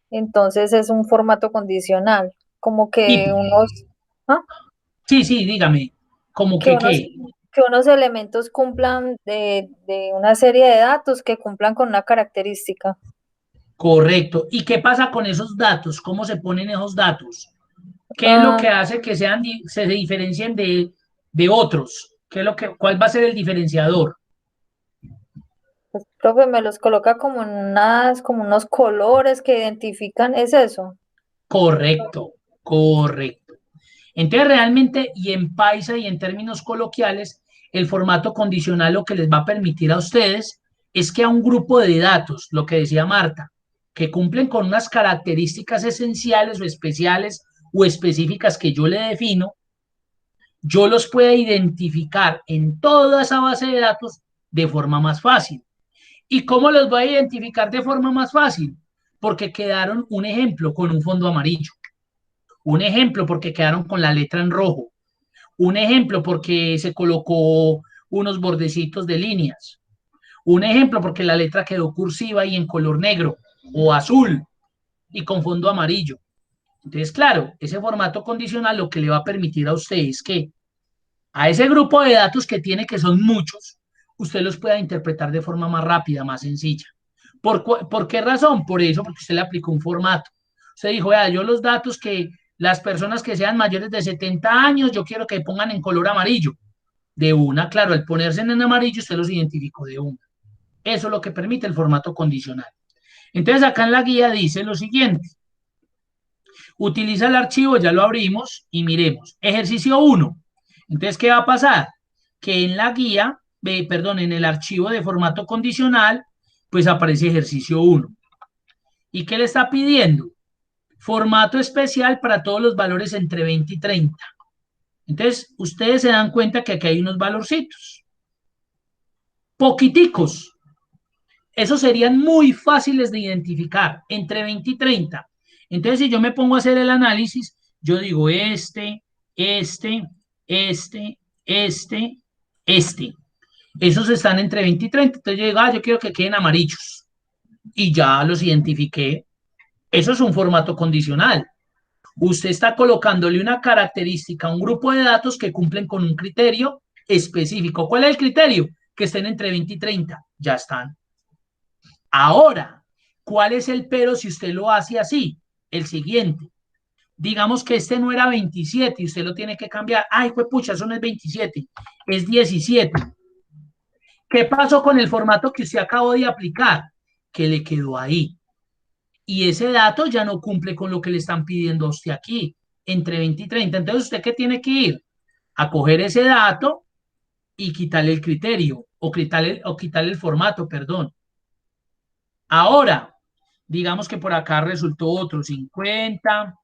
Entonces es un formato condicional, como Tipo. que unos, ¿ah? Sí, sí, dígame. ¿Cómo que que unos, qué? que unos elementos cumplan de una serie de datos que cumplan con una característica. Correcto. ¿Y qué pasa con esos datos? ¿Cómo se ponen esos datos? ¿Qué es lo Ah, que hace que se diferencien de otros? ¿Cuál va a ser el diferenciador? pues, profe, me los coloca como en como unos colores que identifican, ¿es eso? Correcto, correcto. Entonces, realmente, y en paisa y en términos coloquiales, el formato condicional lo que les va a permitir a ustedes es que a un grupo de datos, lo que decía Marta, que cumplen con unas características esenciales o especiales o específicas que yo le defino, yo los pueda identificar en toda esa base de datos de forma más fácil. ¿Y cómo los voy a identificar de forma más fácil? Porque quedaron, un ejemplo, con un fondo amarillo. Un ejemplo, porque quedaron con la letra en rojo. Un ejemplo, porque se colocó unos bordecitos de líneas. Un ejemplo, porque la letra quedó cursiva y en color negro o azul y con fondo amarillo. Entonces, claro, ese formato condicional lo que le va a permitir a usted es que a ese grupo de datos que tiene, que son muchos, usted los pueda interpretar de forma más rápida, más sencilla. ¿Por qué razón? Por eso, porque usted le aplicó un formato. Usted dijo, vea, yo los datos que las personas que sean mayores de 70 años, yo quiero que pongan en color amarillo. De una, claro, al ponerse en amarillo, usted los identificó de una. Eso es lo que permite el formato condicional. Entonces, acá en la guía dice lo siguiente. Utiliza el archivo, ya lo abrimos y miremos. Ejercicio 1. Entonces, ¿qué va a pasar? Que en la guía, perdón, en el archivo de formato condicional, pues aparece ejercicio 1. ¿Y qué le está pidiendo? Formato especial para todos los valores entre 20 y 30. Entonces, ustedes se dan cuenta que aquí hay unos valorcitos. Poquiticos. Esos serían muy fáciles de identificar, entre 20 y 30. Entonces, si yo me pongo a hacer el análisis, yo digo este, este. Esos están entre 20 y 30. Entonces yo digo, yo quiero que queden amarillos. Y ya los identifiqué. Eso es un formato condicional. Usted está colocándole una característica a un grupo de datos que cumplen con un criterio específico. ¿Cuál es el criterio? Que estén entre 20 y 30. Ya están. Ahora, ¿cuál es el pero si usted lo hace así? El siguiente. Digamos que este no era 27 y usted lo tiene que cambiar. Ay, pues pucha, eso no es 27, es 17. ¿Qué pasó con el formato que usted acabó de aplicar? Que le quedó ahí. Y ese dato ya no cumple con lo que le están pidiendo a usted aquí, entre 20 y 30. Entonces, ¿usted qué tiene que ir? A coger ese dato y quitarle el criterio o quitarle el formato, perdón. Ahora, digamos que por acá resultó otro 50,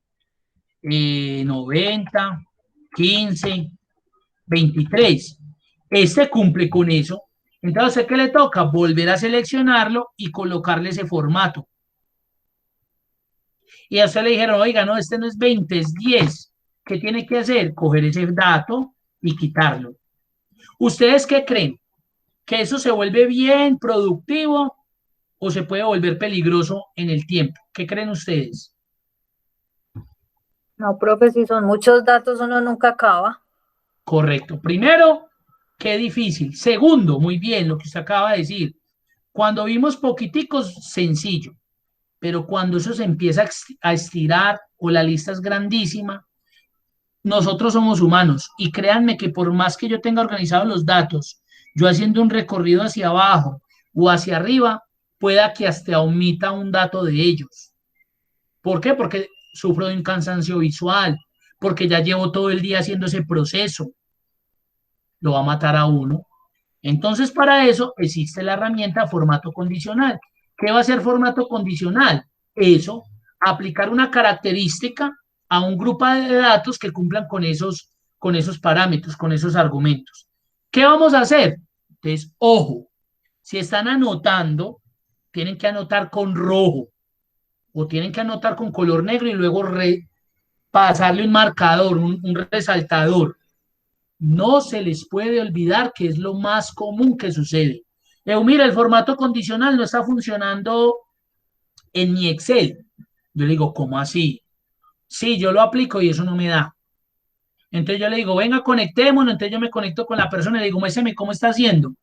90, 15, 23. Este cumple con eso. Entonces, ¿qué le toca? Volver a seleccionarlo y colocarle ese formato. Y a usted le dijeron, oiga, no, este no es 20, es 10. ¿qué tiene que hacer? Coger ese dato y quitarlo. ¿Ustedes qué creen? ¿Que eso se vuelve bien productivo o se puede volver peligroso en el tiempo? ¿Qué creen ustedes? No, profe, si son muchos datos, uno nunca acaba. Correcto. Primero, qué difícil. Segundo, muy bien lo que usted acaba de decir. Cuando vimos poquiticos, sencillo. Pero cuando eso se empieza a estirar o la lista es grandísima, nosotros somos humanos y créanme que por más que yo tenga organizados los datos, yo haciendo un recorrido hacia abajo o hacia arriba, pueda que hasta omita un dato de ellos. ¿Por qué? Porque sufro de un cansancio visual, porque ya llevo todo el día haciendo ese proceso, lo va a matar a uno. Entonces, para eso existe la herramienta formato condicional. ¿Qué va a ser formato condicional? Eso, aplicar una característica a un grupo de datos que cumplan con esos parámetros, con esos argumentos. ¿Qué vamos a hacer? Entonces, ojo, si están anotando, tienen que anotar con rojo o tienen que anotar con color negro y luego pasarle un marcador, un resaltador. No se les puede olvidar que es lo más común que sucede. Mira, el formato condicional no está funcionando en mi Excel. Yo le digo, ¿cómo así? Sí, yo lo aplico y eso no me da. Entonces yo le digo, venga, conectémonos. Entonces yo me conecto con la persona y le digo, muéstrame cómo está haciendo.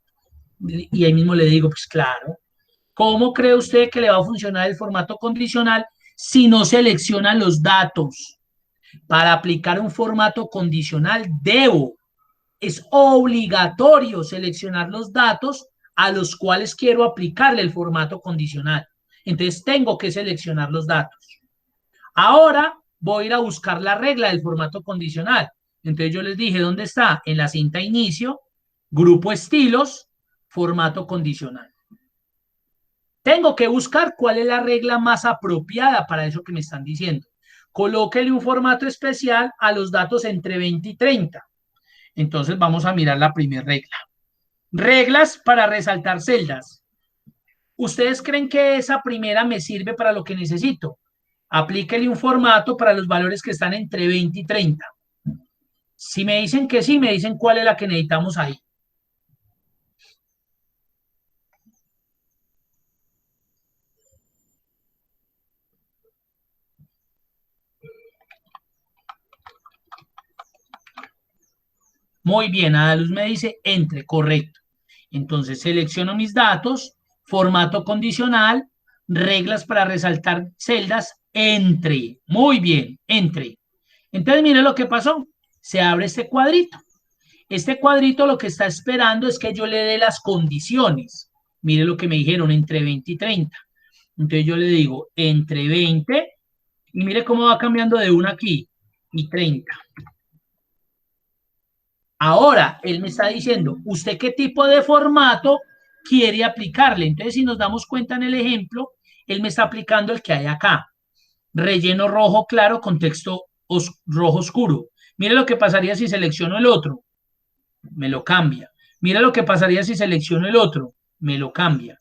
Y ahí mismo le digo, pues claro, ¿cómo cree usted que le va a funcionar el formato condicional si no selecciona los datos? Para aplicar un formato condicional es obligatorio seleccionar los datos a los cuales quiero aplicarle el formato condicional. Entonces tengo que seleccionar los datos. Ahora voy a ir a buscar la regla del formato condicional. Entonces yo les dije, ¿dónde está? En la cinta inicio, grupo estilos, formato condicional. Tengo que buscar cuál es la regla más apropiada para eso que me están diciendo. Colóquele un formato especial a los datos entre 20 y 30. Entonces vamos a mirar la primera regla. Reglas para resaltar celdas. ¿Ustedes creen que esa primera me sirve para lo que necesito? Aplíquele un formato para los valores que están entre 20 y 30. Si me dicen que sí, me dicen cuál es la que necesitamos ahí. Muy bien, Adaluz me dice entre, correcto. Entonces selecciono mis datos, formato condicional, reglas para resaltar celdas, entre. Muy bien, entre. Entonces mire lo que pasó. Se abre este cuadrito. Este cuadrito lo que está esperando es que yo le dé las condiciones. Mire lo que me dijeron, entre 20 y 30. Entonces yo le digo entre 20 y mire cómo va cambiando de 1 aquí y 30. Ahora, él me está diciendo, ¿usted qué tipo de formato quiere aplicarle? Entonces, si nos damos cuenta en el ejemplo, él me está aplicando el que hay acá. Relleno rojo claro con texto rojo oscuro. Mire lo que pasaría si selecciono el otro. Me lo cambia. Mira lo que pasaría si selecciono el otro. Me lo cambia.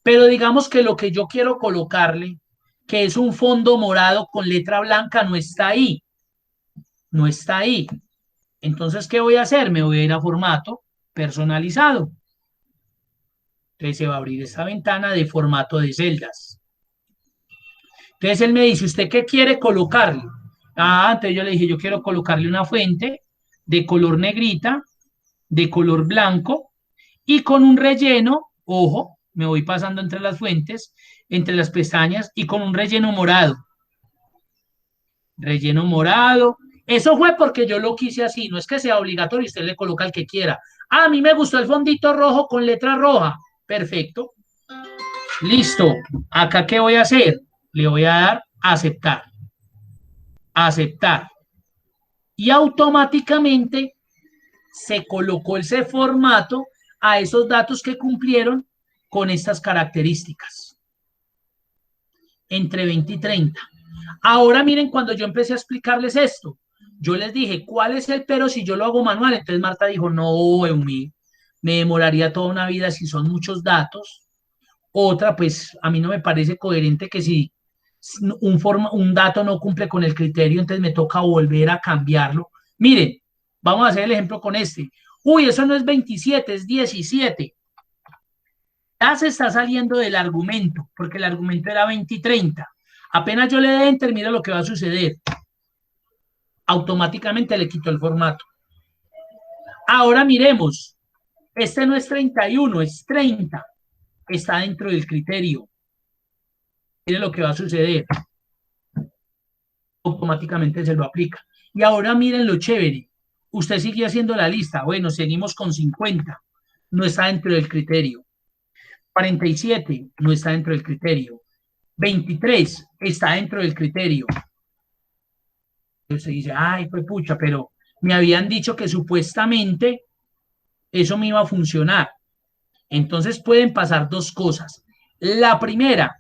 Pero digamos que lo que yo quiero colocarle, que es un fondo morado con letra blanca, no está ahí. No está ahí. Entonces, ¿qué voy a hacer? Me voy a ir a formato personalizado. Entonces se va a abrir esta ventana de formato de celdas. Entonces él me dice, ¿usted qué quiere colocarle? Entonces yo le dije, yo quiero colocarle una fuente de color negrita, de color blanco y con un relleno, ojo, me voy pasando entre las fuentes, entre las pestañas y con un relleno morado. Relleno morado. Eso fue porque yo lo quise así, no es que sea obligatorio, usted le coloca el que quiera. A mí me gustó el fondito rojo con letra roja. Perfecto. Listo. Acá, ¿qué voy a hacer? Le voy a dar aceptar. Aceptar. Y automáticamente se colocó ese formato a esos datos que cumplieron con estas características. Entre 20 y 30. Ahora miren, cuando yo empecé a explicarles esto, yo les dije, ¿cuál es el pero si yo lo hago manual? Entonces Marta dijo, no, Eumir, me demoraría toda una vida si son muchos datos. Otra, pues a mí no me parece coherente que si un dato no cumple con el criterio, entonces me toca volver a cambiarlo. Miren, vamos a hacer el ejemplo con este. Uy, eso no es 27, es 17. Ya se está saliendo del argumento, porque el argumento era 20 y 30. Apenas yo le dé enter, mira lo que va a suceder. Automáticamente le quito el formato. Ahora miremos. Este no es 31, es 30. Está dentro del criterio. Mire lo que va a suceder. Automáticamente se lo aplica. Y ahora miren lo chévere. Usted sigue haciendo la lista. Bueno, seguimos con 50. No está dentro del criterio. 47 no está dentro del criterio. 23 está dentro del criterio. Usted dice, ay, pues pucha, pero me habían dicho que supuestamente eso me iba a funcionar. Entonces pueden pasar dos cosas. La primera,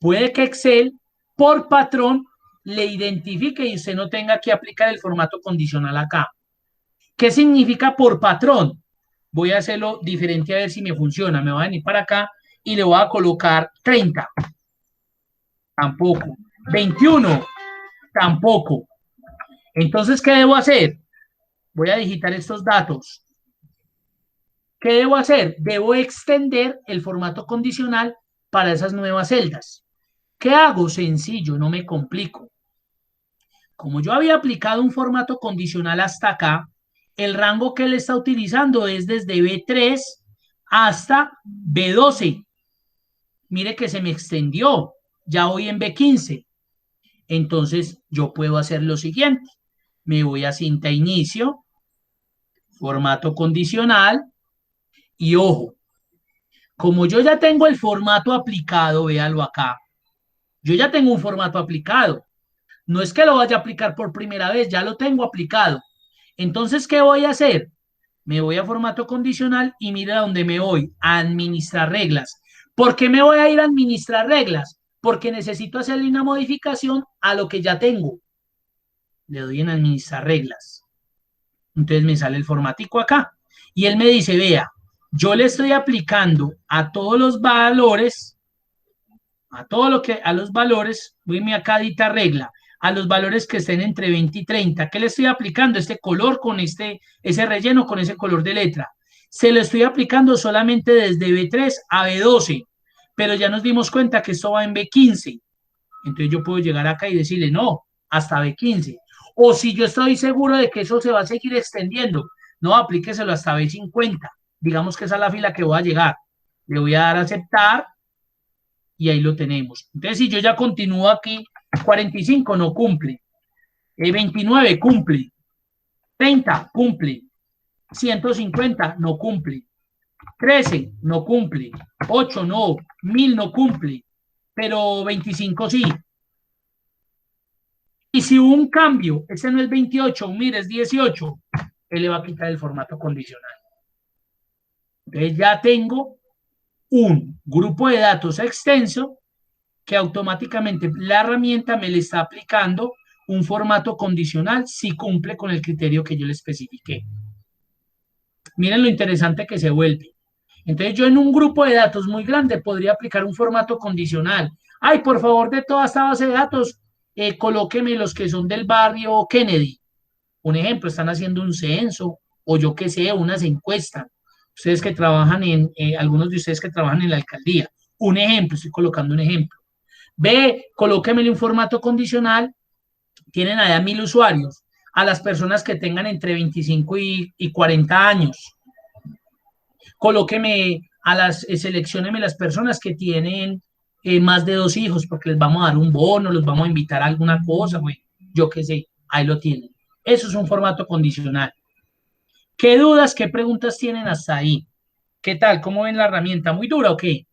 puede que Excel por patrón le identifique y usted no tenga que aplicar el formato condicional acá. ¿Qué significa por patrón? Voy a hacerlo diferente a ver si me funciona. Me voy a venir para acá y le voy a colocar 30. Tampoco. 21. Tampoco. Entonces, ¿qué debo hacer? Voy a digitar estos datos. ¿Qué debo hacer? Debo extender el formato condicional para esas nuevas celdas. ¿Qué hago? Sencillo, no me complico. Como yo había aplicado un formato condicional hasta acá, el rango que él está utilizando es desde B3 hasta B12. Mire que se me extendió, ya voy en B15. Entonces yo puedo hacer lo siguiente. Me voy a cinta inicio, formato condicional y ojo, como yo ya tengo el formato aplicado, véalo acá, yo ya tengo un formato aplicado. No es que lo vaya a aplicar por primera vez, ya lo tengo aplicado. Entonces, ¿qué voy a hacer? Me voy a formato condicional y mira dónde me voy, a administrar reglas. ¿Por qué me voy a ir a administrar reglas? Porque necesito hacerle una modificación a lo que ya tengo. Le doy en administrar reglas. Entonces me sale el formatico acá. Y él me dice, vea, yo le estoy aplicando a todos los valores, a los valores, voy acá a editar regla, a los valores que estén entre 20 y 30. ¿Qué le estoy aplicando? Este color con ese relleno con ese color de letra. Se lo estoy aplicando solamente desde B3 a B12, pero ya nos dimos cuenta que esto va en B15. Entonces yo puedo llegar acá y decirle, no, hasta B15. O si yo estoy seguro de que eso se va a seguir extendiendo, no, aplíqueselo hasta B50. Digamos que esa es la fila que voy a llegar. Le voy a dar a aceptar y ahí lo tenemos. Entonces, si yo ya continúo aquí, 45 no cumple, 29 cumple, 30 cumple, 150 no cumple, 13 no cumple, 8 no, 1000 no cumple, pero 25 sí. Y si hubo un cambio, ese no es 28, mire, es 18, él le va a quitar el formato condicional. Entonces ya tengo un grupo de datos extenso que automáticamente la herramienta me le está aplicando un formato condicional si cumple con el criterio que yo le especifiqué. Miren lo interesante que se vuelve. Entonces yo en un grupo de datos muy grande podría aplicar un formato condicional. Ay, por favor, de toda esta base de datos, colóqueme los que son del barrio Kennedy. Un ejemplo, están haciendo un censo o yo qué sé, unas encuestas. Ustedes que trabajan algunos de ustedes que trabajan en la alcaldía. Un ejemplo, estoy colocando un ejemplo. Ve, colóquemele un formato condicional, tienen allá 1000 usuarios, a las personas que tengan entre 25 y 40 años. Colóqueme seleccióneme las personas que tienen más de 2 hijos, porque les vamos a dar un bono, los vamos a invitar a alguna cosa, güey, yo qué sé, ahí lo tienen. Eso es un formato condicional. ¿Qué dudas, qué preguntas tienen hasta ahí? ¿Qué tal? ¿Cómo ven la herramienta? ¿Muy dura o qué?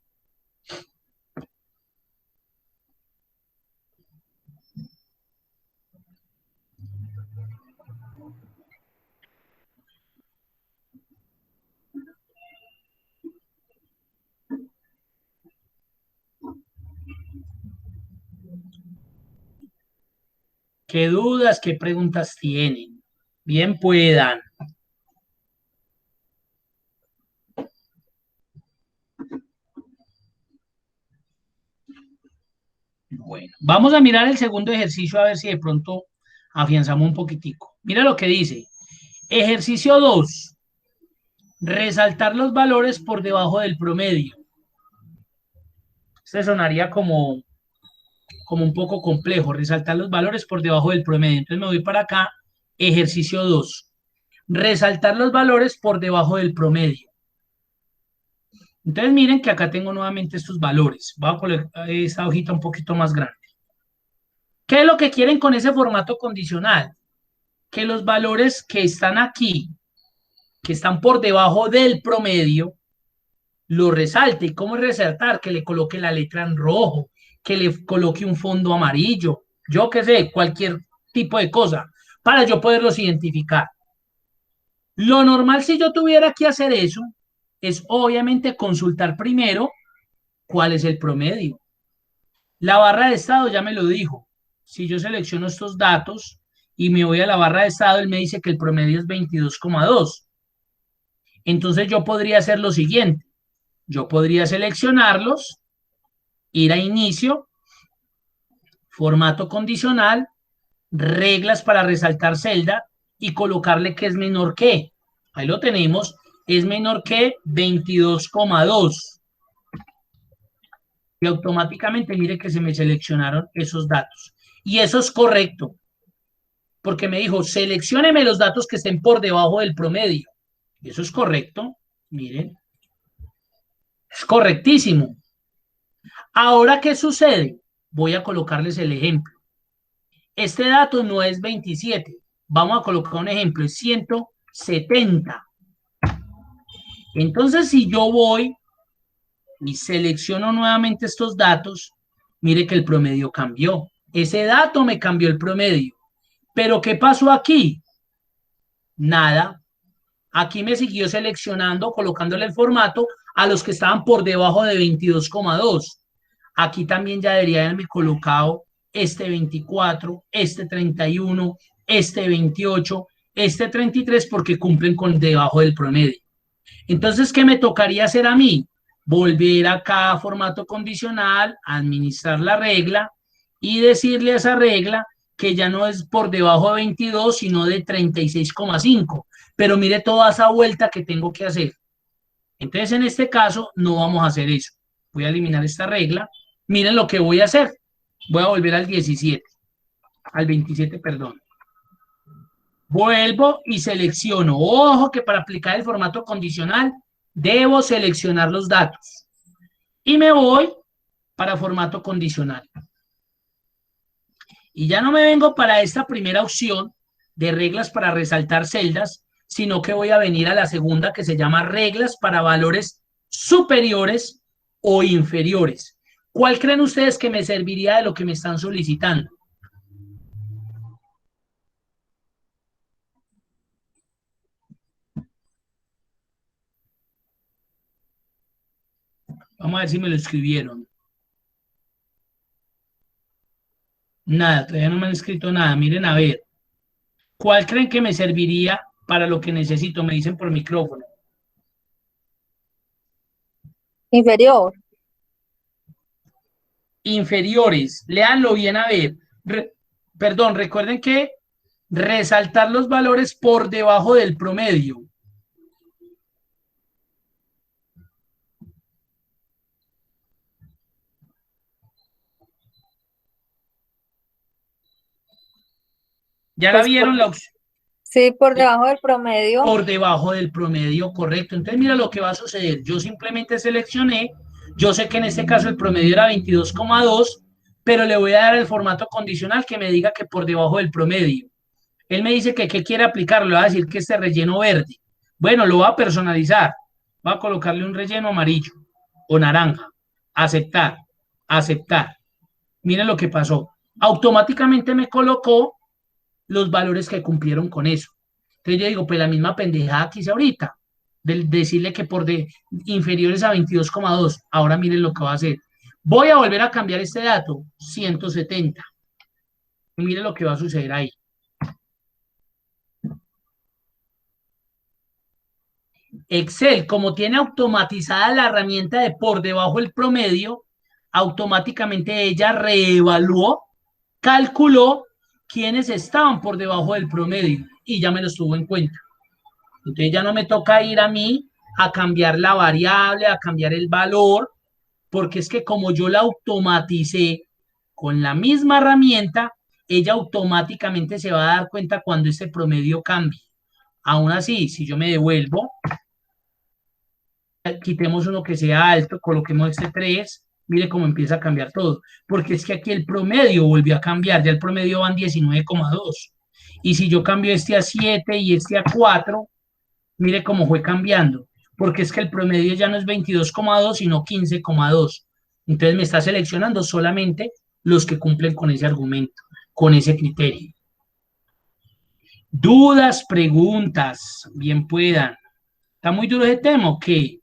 ¿Qué dudas, qué preguntas tienen? Bien puedan. Bueno, vamos a mirar el segundo ejercicio a ver si de pronto afianzamos un poquitico. Mira lo que dice. Ejercicio 2. Resaltar los valores por debajo del promedio. Este sonaría como un poco complejo. Resaltar los valores por debajo del promedio. Entonces me voy para acá. Ejercicio 2. Resaltar los valores por debajo del promedio. Entonces miren que acá tengo nuevamente estos valores. Voy a colocar esta hojita un poquito más grande. ¿Qué es lo que quieren con ese formato condicional? Que los valores que están aquí, que están por debajo del promedio, lo resalte. ¿Y cómo resaltar? Que le coloque la letra en rojo, que le coloque un fondo amarillo, yo qué sé, cualquier tipo de cosa, para yo poderlos identificar. Lo normal si yo tuviera que hacer eso es obviamente consultar primero cuál es el promedio. La barra de estado ya me lo dijo. Si yo selecciono estos datos y me voy a la barra de estado, él me dice que el promedio es 22,2. Entonces yo podría hacer lo siguiente. Yo podría seleccionarlos, ir a inicio, formato condicional, reglas para resaltar celda y colocarle que es menor que. Ahí lo tenemos, es menor que 22,2. Y automáticamente mire que se me seleccionaron esos datos. Y eso es correcto, porque me dijo, seleccióneme los datos que estén por debajo del promedio. Eso es correcto, miren. Es correctísimo. Ahora, ¿qué sucede? Voy a colocarles el ejemplo. Este dato no es 27. Vamos a colocar un ejemplo, es 170. Entonces, si yo voy y selecciono nuevamente estos datos, mire que el promedio cambió. Ese dato me cambió el promedio. Pero ¿qué pasó aquí? Nada. Aquí me siguió seleccionando, colocándole el formato a los que estaban por debajo de 22,2. Aquí también ya debería haberme colocado este 24, este 31, este 28, este 33 porque cumplen con debajo del promedio. Entonces, ¿qué me tocaría hacer a mí? Volver acá a formato condicional, administrar la regla y decirle a esa regla que ya no es por debajo de 22, sino de 36,5. Pero mire toda esa vuelta que tengo que hacer. Entonces, en este caso, no vamos a hacer eso. Voy a eliminar esta regla. Miren lo que voy a hacer. Voy a volver al 17, al 27, perdón. Vuelvo y selecciono. Ojo que para aplicar el formato condicional debo seleccionar los datos. Y me voy para formato condicional. Y ya no me vengo para esta primera opción de reglas para resaltar celdas, sino que voy a venir a la segunda que se llama reglas para valores superiores o inferiores. ¿Cuál creen ustedes que me serviría de lo que me están solicitando? Vamos a ver si me lo escribieron. Nada, todavía no me han escrito nada. Miren, a ver. ¿Cuál creen que me serviría para lo que necesito? Me dicen por micrófono. Inferior. Inferiores. Léanlo bien a ver. Perdón, recuerden que resaltar los valores por debajo del promedio. ¿Ya la Pues vieron la opción? sí, por debajo del promedio. Por debajo del promedio, correcto. Entonces, mira lo que va a suceder. Yo simplemente seleccioné, yo sé que en este caso el promedio era 22,2, pero le voy a dar el formato condicional que me diga que por debajo del promedio. Él me dice que qué quiere aplicar, le va a decir que este relleno verde. Bueno, lo va a personalizar. Va a colocarle un relleno amarillo o naranja. Aceptar, aceptar. Miren lo que pasó. Automáticamente me colocó los valores que cumplieron con eso. Entonces yo digo, pues la misma pendejada que hice ahorita, de decirle que por de inferiores a 22,2. Ahora miren lo que va a hacer. Voy a volver a cambiar este dato, 170. Y miren lo que va a suceder ahí. Excel, como tiene automatizada la herramienta de por debajo del promedio, automáticamente ella reevaluó, calculó quiénes estaban por debajo del promedio y ya me los tuvo en cuenta. Entonces ya no me toca ir a mí a cambiar la variable, a cambiar el valor, porque es que como yo la automaticé con la misma herramienta, ella automáticamente se va a dar cuenta cuando ese promedio cambie. Aún así, si yo me devuelvo, quitemos uno que sea alto, coloquemos este 3, mire cómo empieza a cambiar todo, porque es que aquí el promedio volvió a cambiar, ya el promedio van 19,2. Y si yo cambio este a 7 y este a 4, mire cómo fue cambiando, porque es que el promedio ya no es 22,2, sino 15,2. Entonces me está seleccionando solamente los que cumplen con ese argumento, con ese criterio. Dudas, preguntas, bien puedan. ¿Está muy duro ese tema o qué?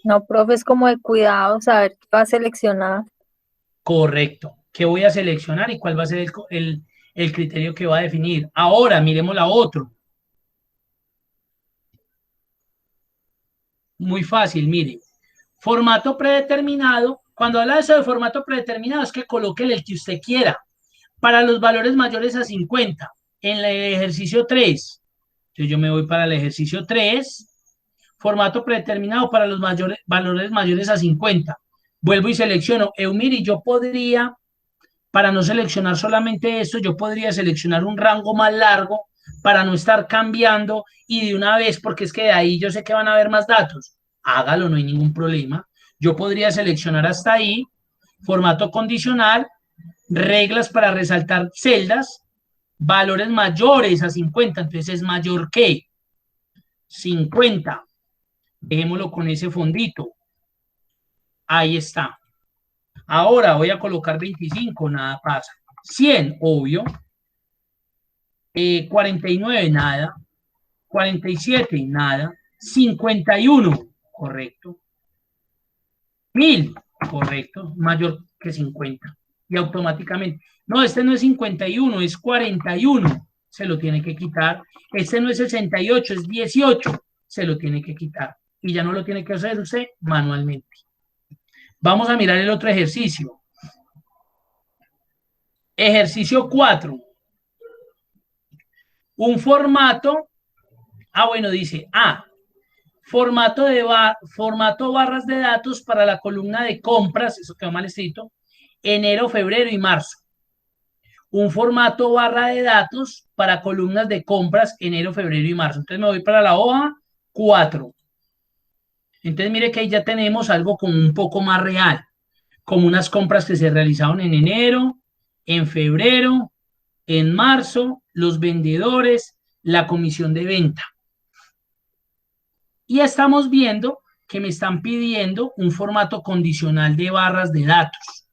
No, profe, es como de cuidado saber qué va a seleccionar. Correcto. ¿Qué voy a seleccionar y cuál va a ser el criterio que va a definir? Ahora, miremos la otra. Muy fácil, mire. Formato predeterminado. Cuando habla de eso de formato predeterminado, es que coloque el que usted quiera. Para los valores mayores a 50, en el ejercicio 3. Entonces yo me voy para el ejercicio 3. Formato predeterminado para los valores mayores a 50. Vuelvo y selecciono. Eumiri, yo podría, para no seleccionar solamente esto, yo podría seleccionar un rango más largo para no estar cambiando y de una vez, porque es que de ahí yo sé que van a haber más datos. Hágalo, no hay ningún problema. Yo podría seleccionar hasta ahí, formato condicional, reglas para resaltar celdas, valores mayores a 50, entonces es mayor que 50. Dejémoslo con ese fondito. Ahí está. Ahora voy a colocar 25, nada pasa. 100, obvio. 49, nada. 47, nada. 51, correcto. 1000, correcto. Mayor que 50. Y automáticamente, no, este no es 51, es 41. Se lo tiene que quitar. Este no es 68, es 18. Se lo tiene que quitar. Y ya no lo tiene que hacer usted manualmente. Vamos a mirar el otro ejercicio. Ejercicio 4. Un formato. Bueno, dice formato barras de datos para la columna de compras, eso quedó mal escrito, enero, febrero y marzo. Un formato barra de datos para columnas de compras, enero, febrero y marzo. Entonces me voy para la hoja 4. Entonces mire que ahí ya tenemos algo como un poco más real, como unas compras que se realizaron en enero, en febrero, en marzo, los vendedores, la comisión de venta. Y estamos viendo que me están pidiendo un formato condicional de barras de datos.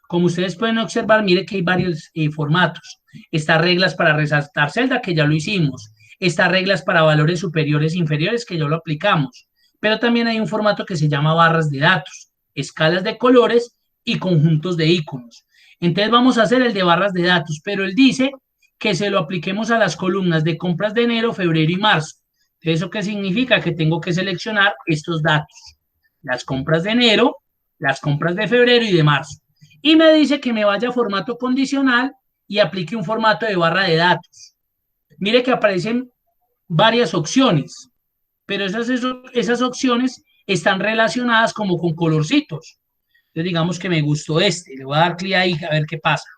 Como ustedes pueden observar, mire que hay varios formatos. Estas reglas para resaltar celda, que ya lo hicimos. Estas reglas para valores superiores e inferiores, que ya lo aplicamos. Pero también hay un formato que se llama barras de datos, escalas de colores y conjuntos de iconos. Entonces vamos a hacer el de barras de datos, pero él dice que se lo apliquemos a las columnas de compras de enero, febrero y marzo. ¿Eso qué significa? Que tengo que seleccionar estos datos. Las compras de enero, las compras de febrero y de marzo. Y me dice que me vaya a formato condicional y aplique un formato de barra de datos. Mire que aparecen varias opciones, pero esas opciones están relacionadas como con colorcitos. Entonces digamos que me gustó este. Le voy a dar clic ahí a ver qué pasa.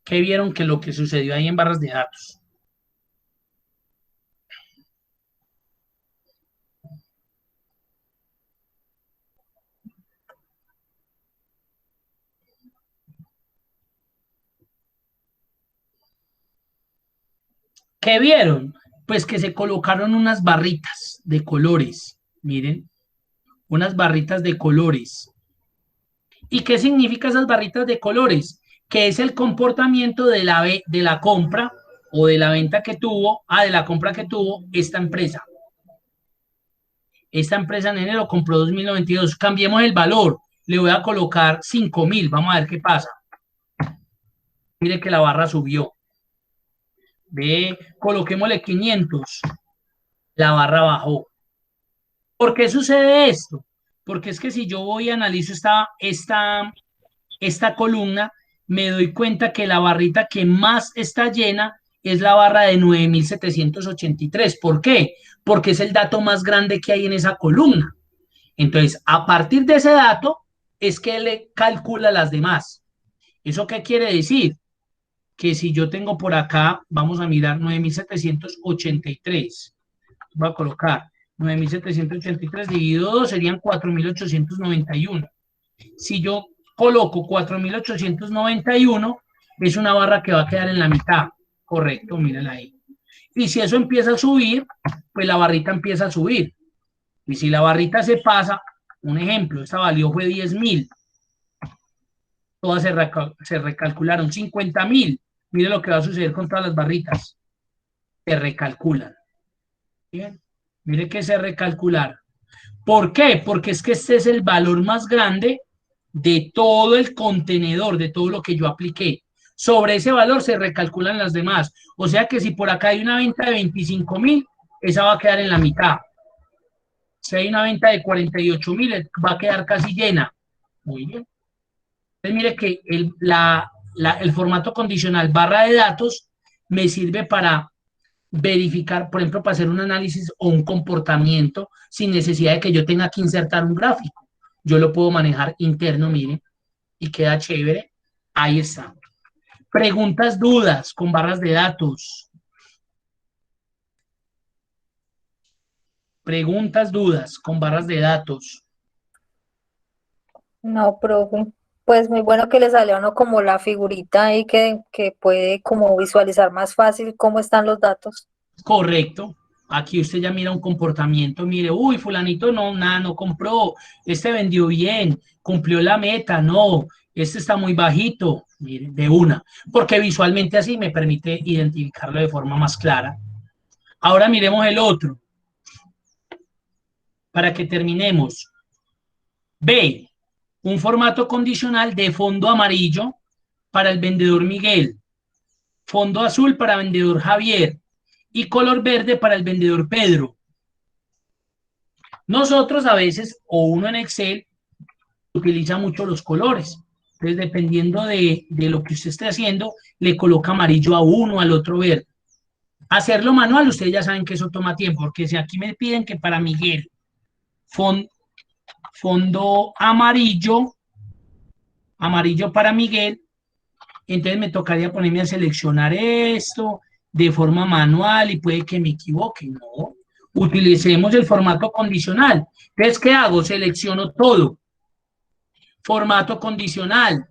¿Qué vieron que lo que sucedió ahí en barras de datos? ¿Qué vieron? Pues que se colocaron unas barritas de colores. Miren, unas barritas de colores. ¿Y qué significa esas barritas de colores? Que es el comportamiento de la compra o de la venta que tuvo, de la compra que tuvo esta empresa. Esta empresa en enero compró 2.092. Cambiemos el valor. Le voy a colocar 5.000. Vamos a ver qué pasa. Mire que la barra subió. Ve, coloquémosle 500. la barra bajó. ¿Por qué sucede esto? Porque es que si yo voy y analizo esta columna, me doy cuenta que la barrita que más está llena es la barra de 9.783. ¿Por qué? Porque es el dato más grande que hay en esa columna. Entonces, a partir de ese dato, es que le calcula las demás. ¿Eso qué quiere decir? Que si yo tengo por acá, vamos a mirar 9.783. Voy a colocar 9.783 dividido 2 serían 4.891. Si yo coloco 4.891, es una barra que va a quedar en la mitad. Correcto, mírenla ahí. Y si eso empieza a subir, pues la barrita empieza a subir. Y si la barrita se pasa, un ejemplo, esta valió fue 10.000. Todas se recalcularon 50.000. Mire lo que va a suceder con todas las barritas. Se recalculan. Bien. Mire que se recalcularon. ¿Por qué? Porque es que este es el valor más grande de todo el contenedor, de todo lo que yo apliqué. Sobre ese valor se recalculan las demás. O sea que si por acá hay una venta de 25.000, esa va a quedar en la mitad. Si hay una venta de 48.000, va a quedar casi llena. Muy bien. Entonces mire que el formato condicional barra de datos me sirve para verificar, por ejemplo, para hacer un análisis o un comportamiento sin necesidad de que yo tenga que insertar un gráfico. Yo lo puedo manejar interno, miren, y queda chévere. Ahí está. Preguntas, dudas con barras de datos. Preguntas, dudas con barras de datos. No, profe. Pues muy bueno que le salió a uno como la figurita ahí que puede como visualizar más fácil cómo están los datos. Correcto. Aquí usted ya mira un comportamiento, mire, uy, fulanito no, nada, no compró, este vendió bien, cumplió la meta, no, este está muy bajito, mire, de una, porque visualmente así me permite identificarlo de forma más clara. Ahora miremos el otro, para que terminemos. B, un formato condicional de fondo amarillo para el vendedor Miguel, fondo azul para el vendedor Javier y color verde para el vendedor Pedro. Nosotros a veces, o uno en Excel, utiliza mucho los colores. Entonces, dependiendo de lo que usted esté haciendo, le coloca amarillo a uno, al otro verde. Hacerlo manual, ustedes ya saben que eso toma tiempo, porque si aquí me piden que para Miguel, fondo amarillo, amarillo para Miguel, entonces me tocaría ponerme a seleccionar esto de forma manual y puede que me equivoque. No, utilicemos el formato condicional. Entonces, ¿qué hago? Selecciono todo. Formato condicional.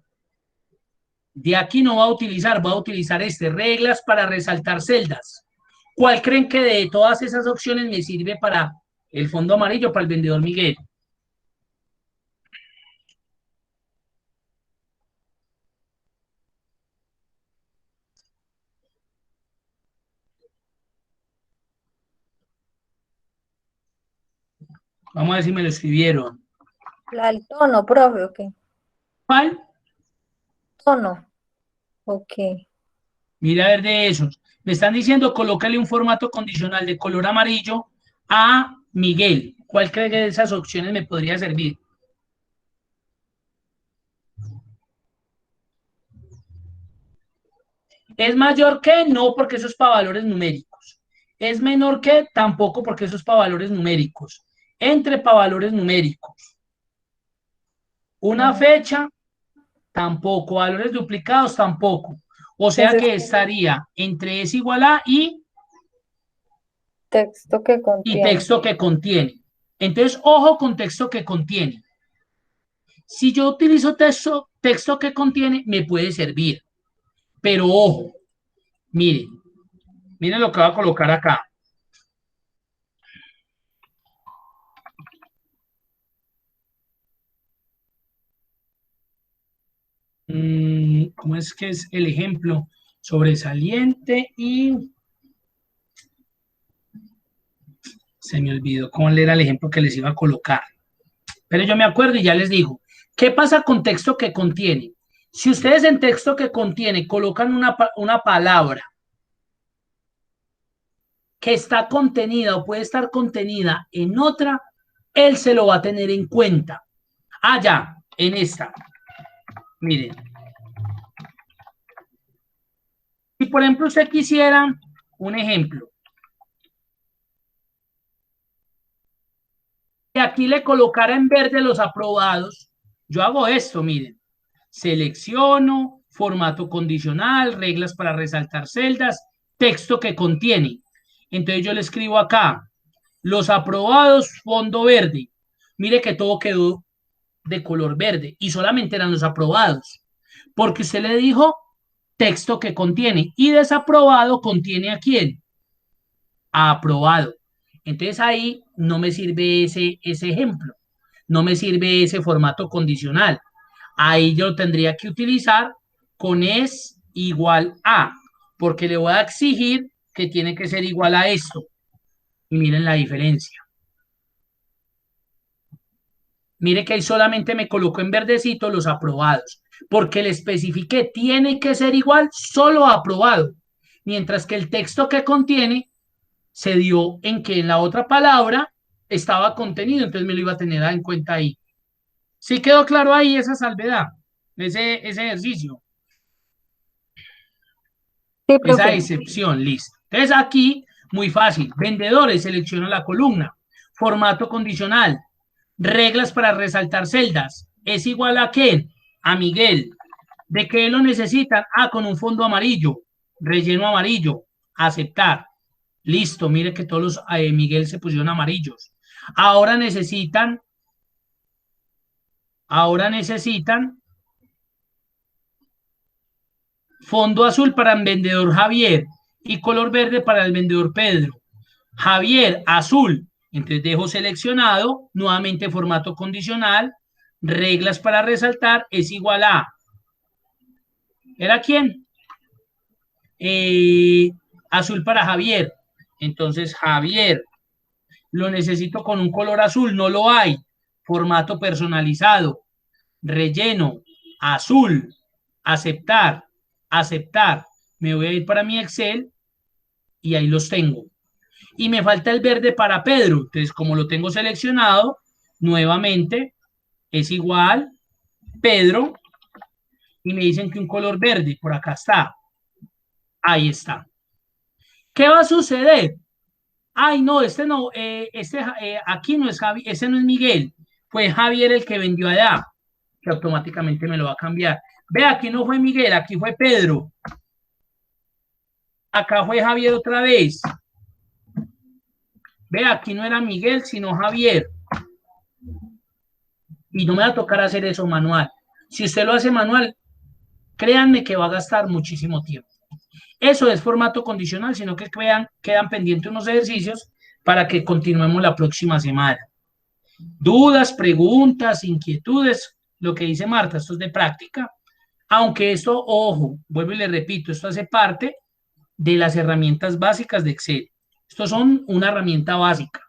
De aquí no va a utilizar, va a utilizar reglas para resaltar celdas. ¿Cuál creen que de todas esas opciones me sirve para el fondo amarillo, para el vendedor Miguel? Vamos a ver si me lo escribieron. El tono, profe, ok. ¿Cuál? Tono, ok. Mira a ver de esos. Me están diciendo, colócale un formato condicional de color amarillo a Miguel. ¿Cuál cree que de esas opciones me podría servir? ¿Es mayor que? No, porque eso es para valores numéricos. ¿Es menor que? Tampoco, porque eso es para valores numéricos. Entre para valores numéricos. Una fecha, tampoco. Valores duplicados, tampoco. O sea Ese que estaría entre es igual a texto que y contiene. texto que contiene. Entonces, ojo con texto que contiene. Si yo utilizo texto que contiene, me puede servir. Pero ojo, miren, miren lo que voy a colocar acá. ¿Cómo es que es el ejemplo? Sobresaliente y se me olvidó cómo era el ejemplo que les iba a colocar. Pero yo me acuerdo y ya les digo, ¿qué pasa con texto que contiene? Si ustedes en texto que contiene colocan una palabra que está contenida o puede estar contenida en otra, él se lo va a tener en cuenta. Ah, ya, en esta. Miren. Si por ejemplo usted quisiera un ejemplo, que aquí le colocara en verde los aprobados, yo hago esto, miren. Selecciono, formato condicional, reglas para resaltar celdas, texto que contiene. Entonces yo le escribo acá, los aprobados, fondo verde. Mire que todo quedó de color verde y solamente eran los aprobados, porque usted le dijo texto que contiene y desaprobado contiene a quién, a aprobado. Entonces ahí no me sirve ese ejemplo, no me sirve ese formato condicional. Ahí yo tendría que utilizar con es igual a, porque le voy a exigir que tiene que ser igual a esto. Y miren la diferencia. Mire que ahí solamente me coloco en verdecito los aprobados, porque le especifiqué, tiene que ser igual solo a aprobado, mientras que el texto que contiene se dio en que en la otra palabra estaba contenido, entonces me lo iba a tener en cuenta ahí. ¿Sí quedó claro ahí esa salvedad, ese ejercicio, Sí, esa profe. excepción? Listo. Entonces aquí, muy fácil, vendedores, selecciono la columna, formato condicional, reglas para resaltar celdas. ¿Es igual a qué? A Miguel. ¿De qué lo necesitan? Ah, con un fondo amarillo, relleno amarillo, aceptar. Listo, mire que todos los Miguel se pusieron amarillos. Ahora necesitan, ahora necesitan fondo azul para el vendedor Javier y color verde para el vendedor Pedro. Javier, azul. Entonces dejo seleccionado, nuevamente formato condicional, reglas para resaltar, es igual a, ¿era quién? Eh, Azul para Javier. Entonces Javier, lo necesito con un color azul, no lo hay. Formato personalizado, relleno, azul, aceptar, aceptar. Me voy a ir para mi Excel y ahí los tengo. Y me falta el verde para Pedro. Entonces, como lo tengo seleccionado, nuevamente es igual Pedro y me dicen que un color verde, por acá está. Ahí está. ¿Qué va a suceder? Ay, no, este no, aquí no es Javi, ese no es Miguel, fue Javier el que vendió allá, que automáticamente me lo va a cambiar. Ve, aquí no fue Miguel, aquí fue Pedro. Acá fue Javier otra vez. Ve, aquí no era Miguel, sino Javier. Y no me va a tocar hacer eso manual. Si usted lo hace manual, créanme que va a gastar muchísimo tiempo. Eso es formato condicional, sino que quedan pendientes unos ejercicios para que continuemos la próxima semana. Dudas, preguntas, inquietudes, lo que dice Marta, esto es de práctica, aunque esto, ojo, vuelvo y le repito, esto hace parte de las herramientas básicas de Excel. Estos son una herramienta básica.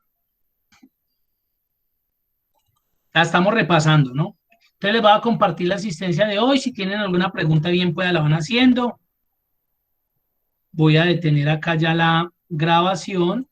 La estamos repasando, ¿no? Entonces les voy a compartir la asistencia de hoy. Si tienen alguna pregunta, bien pueda la van haciendo. Voy a detener acá ya la grabación.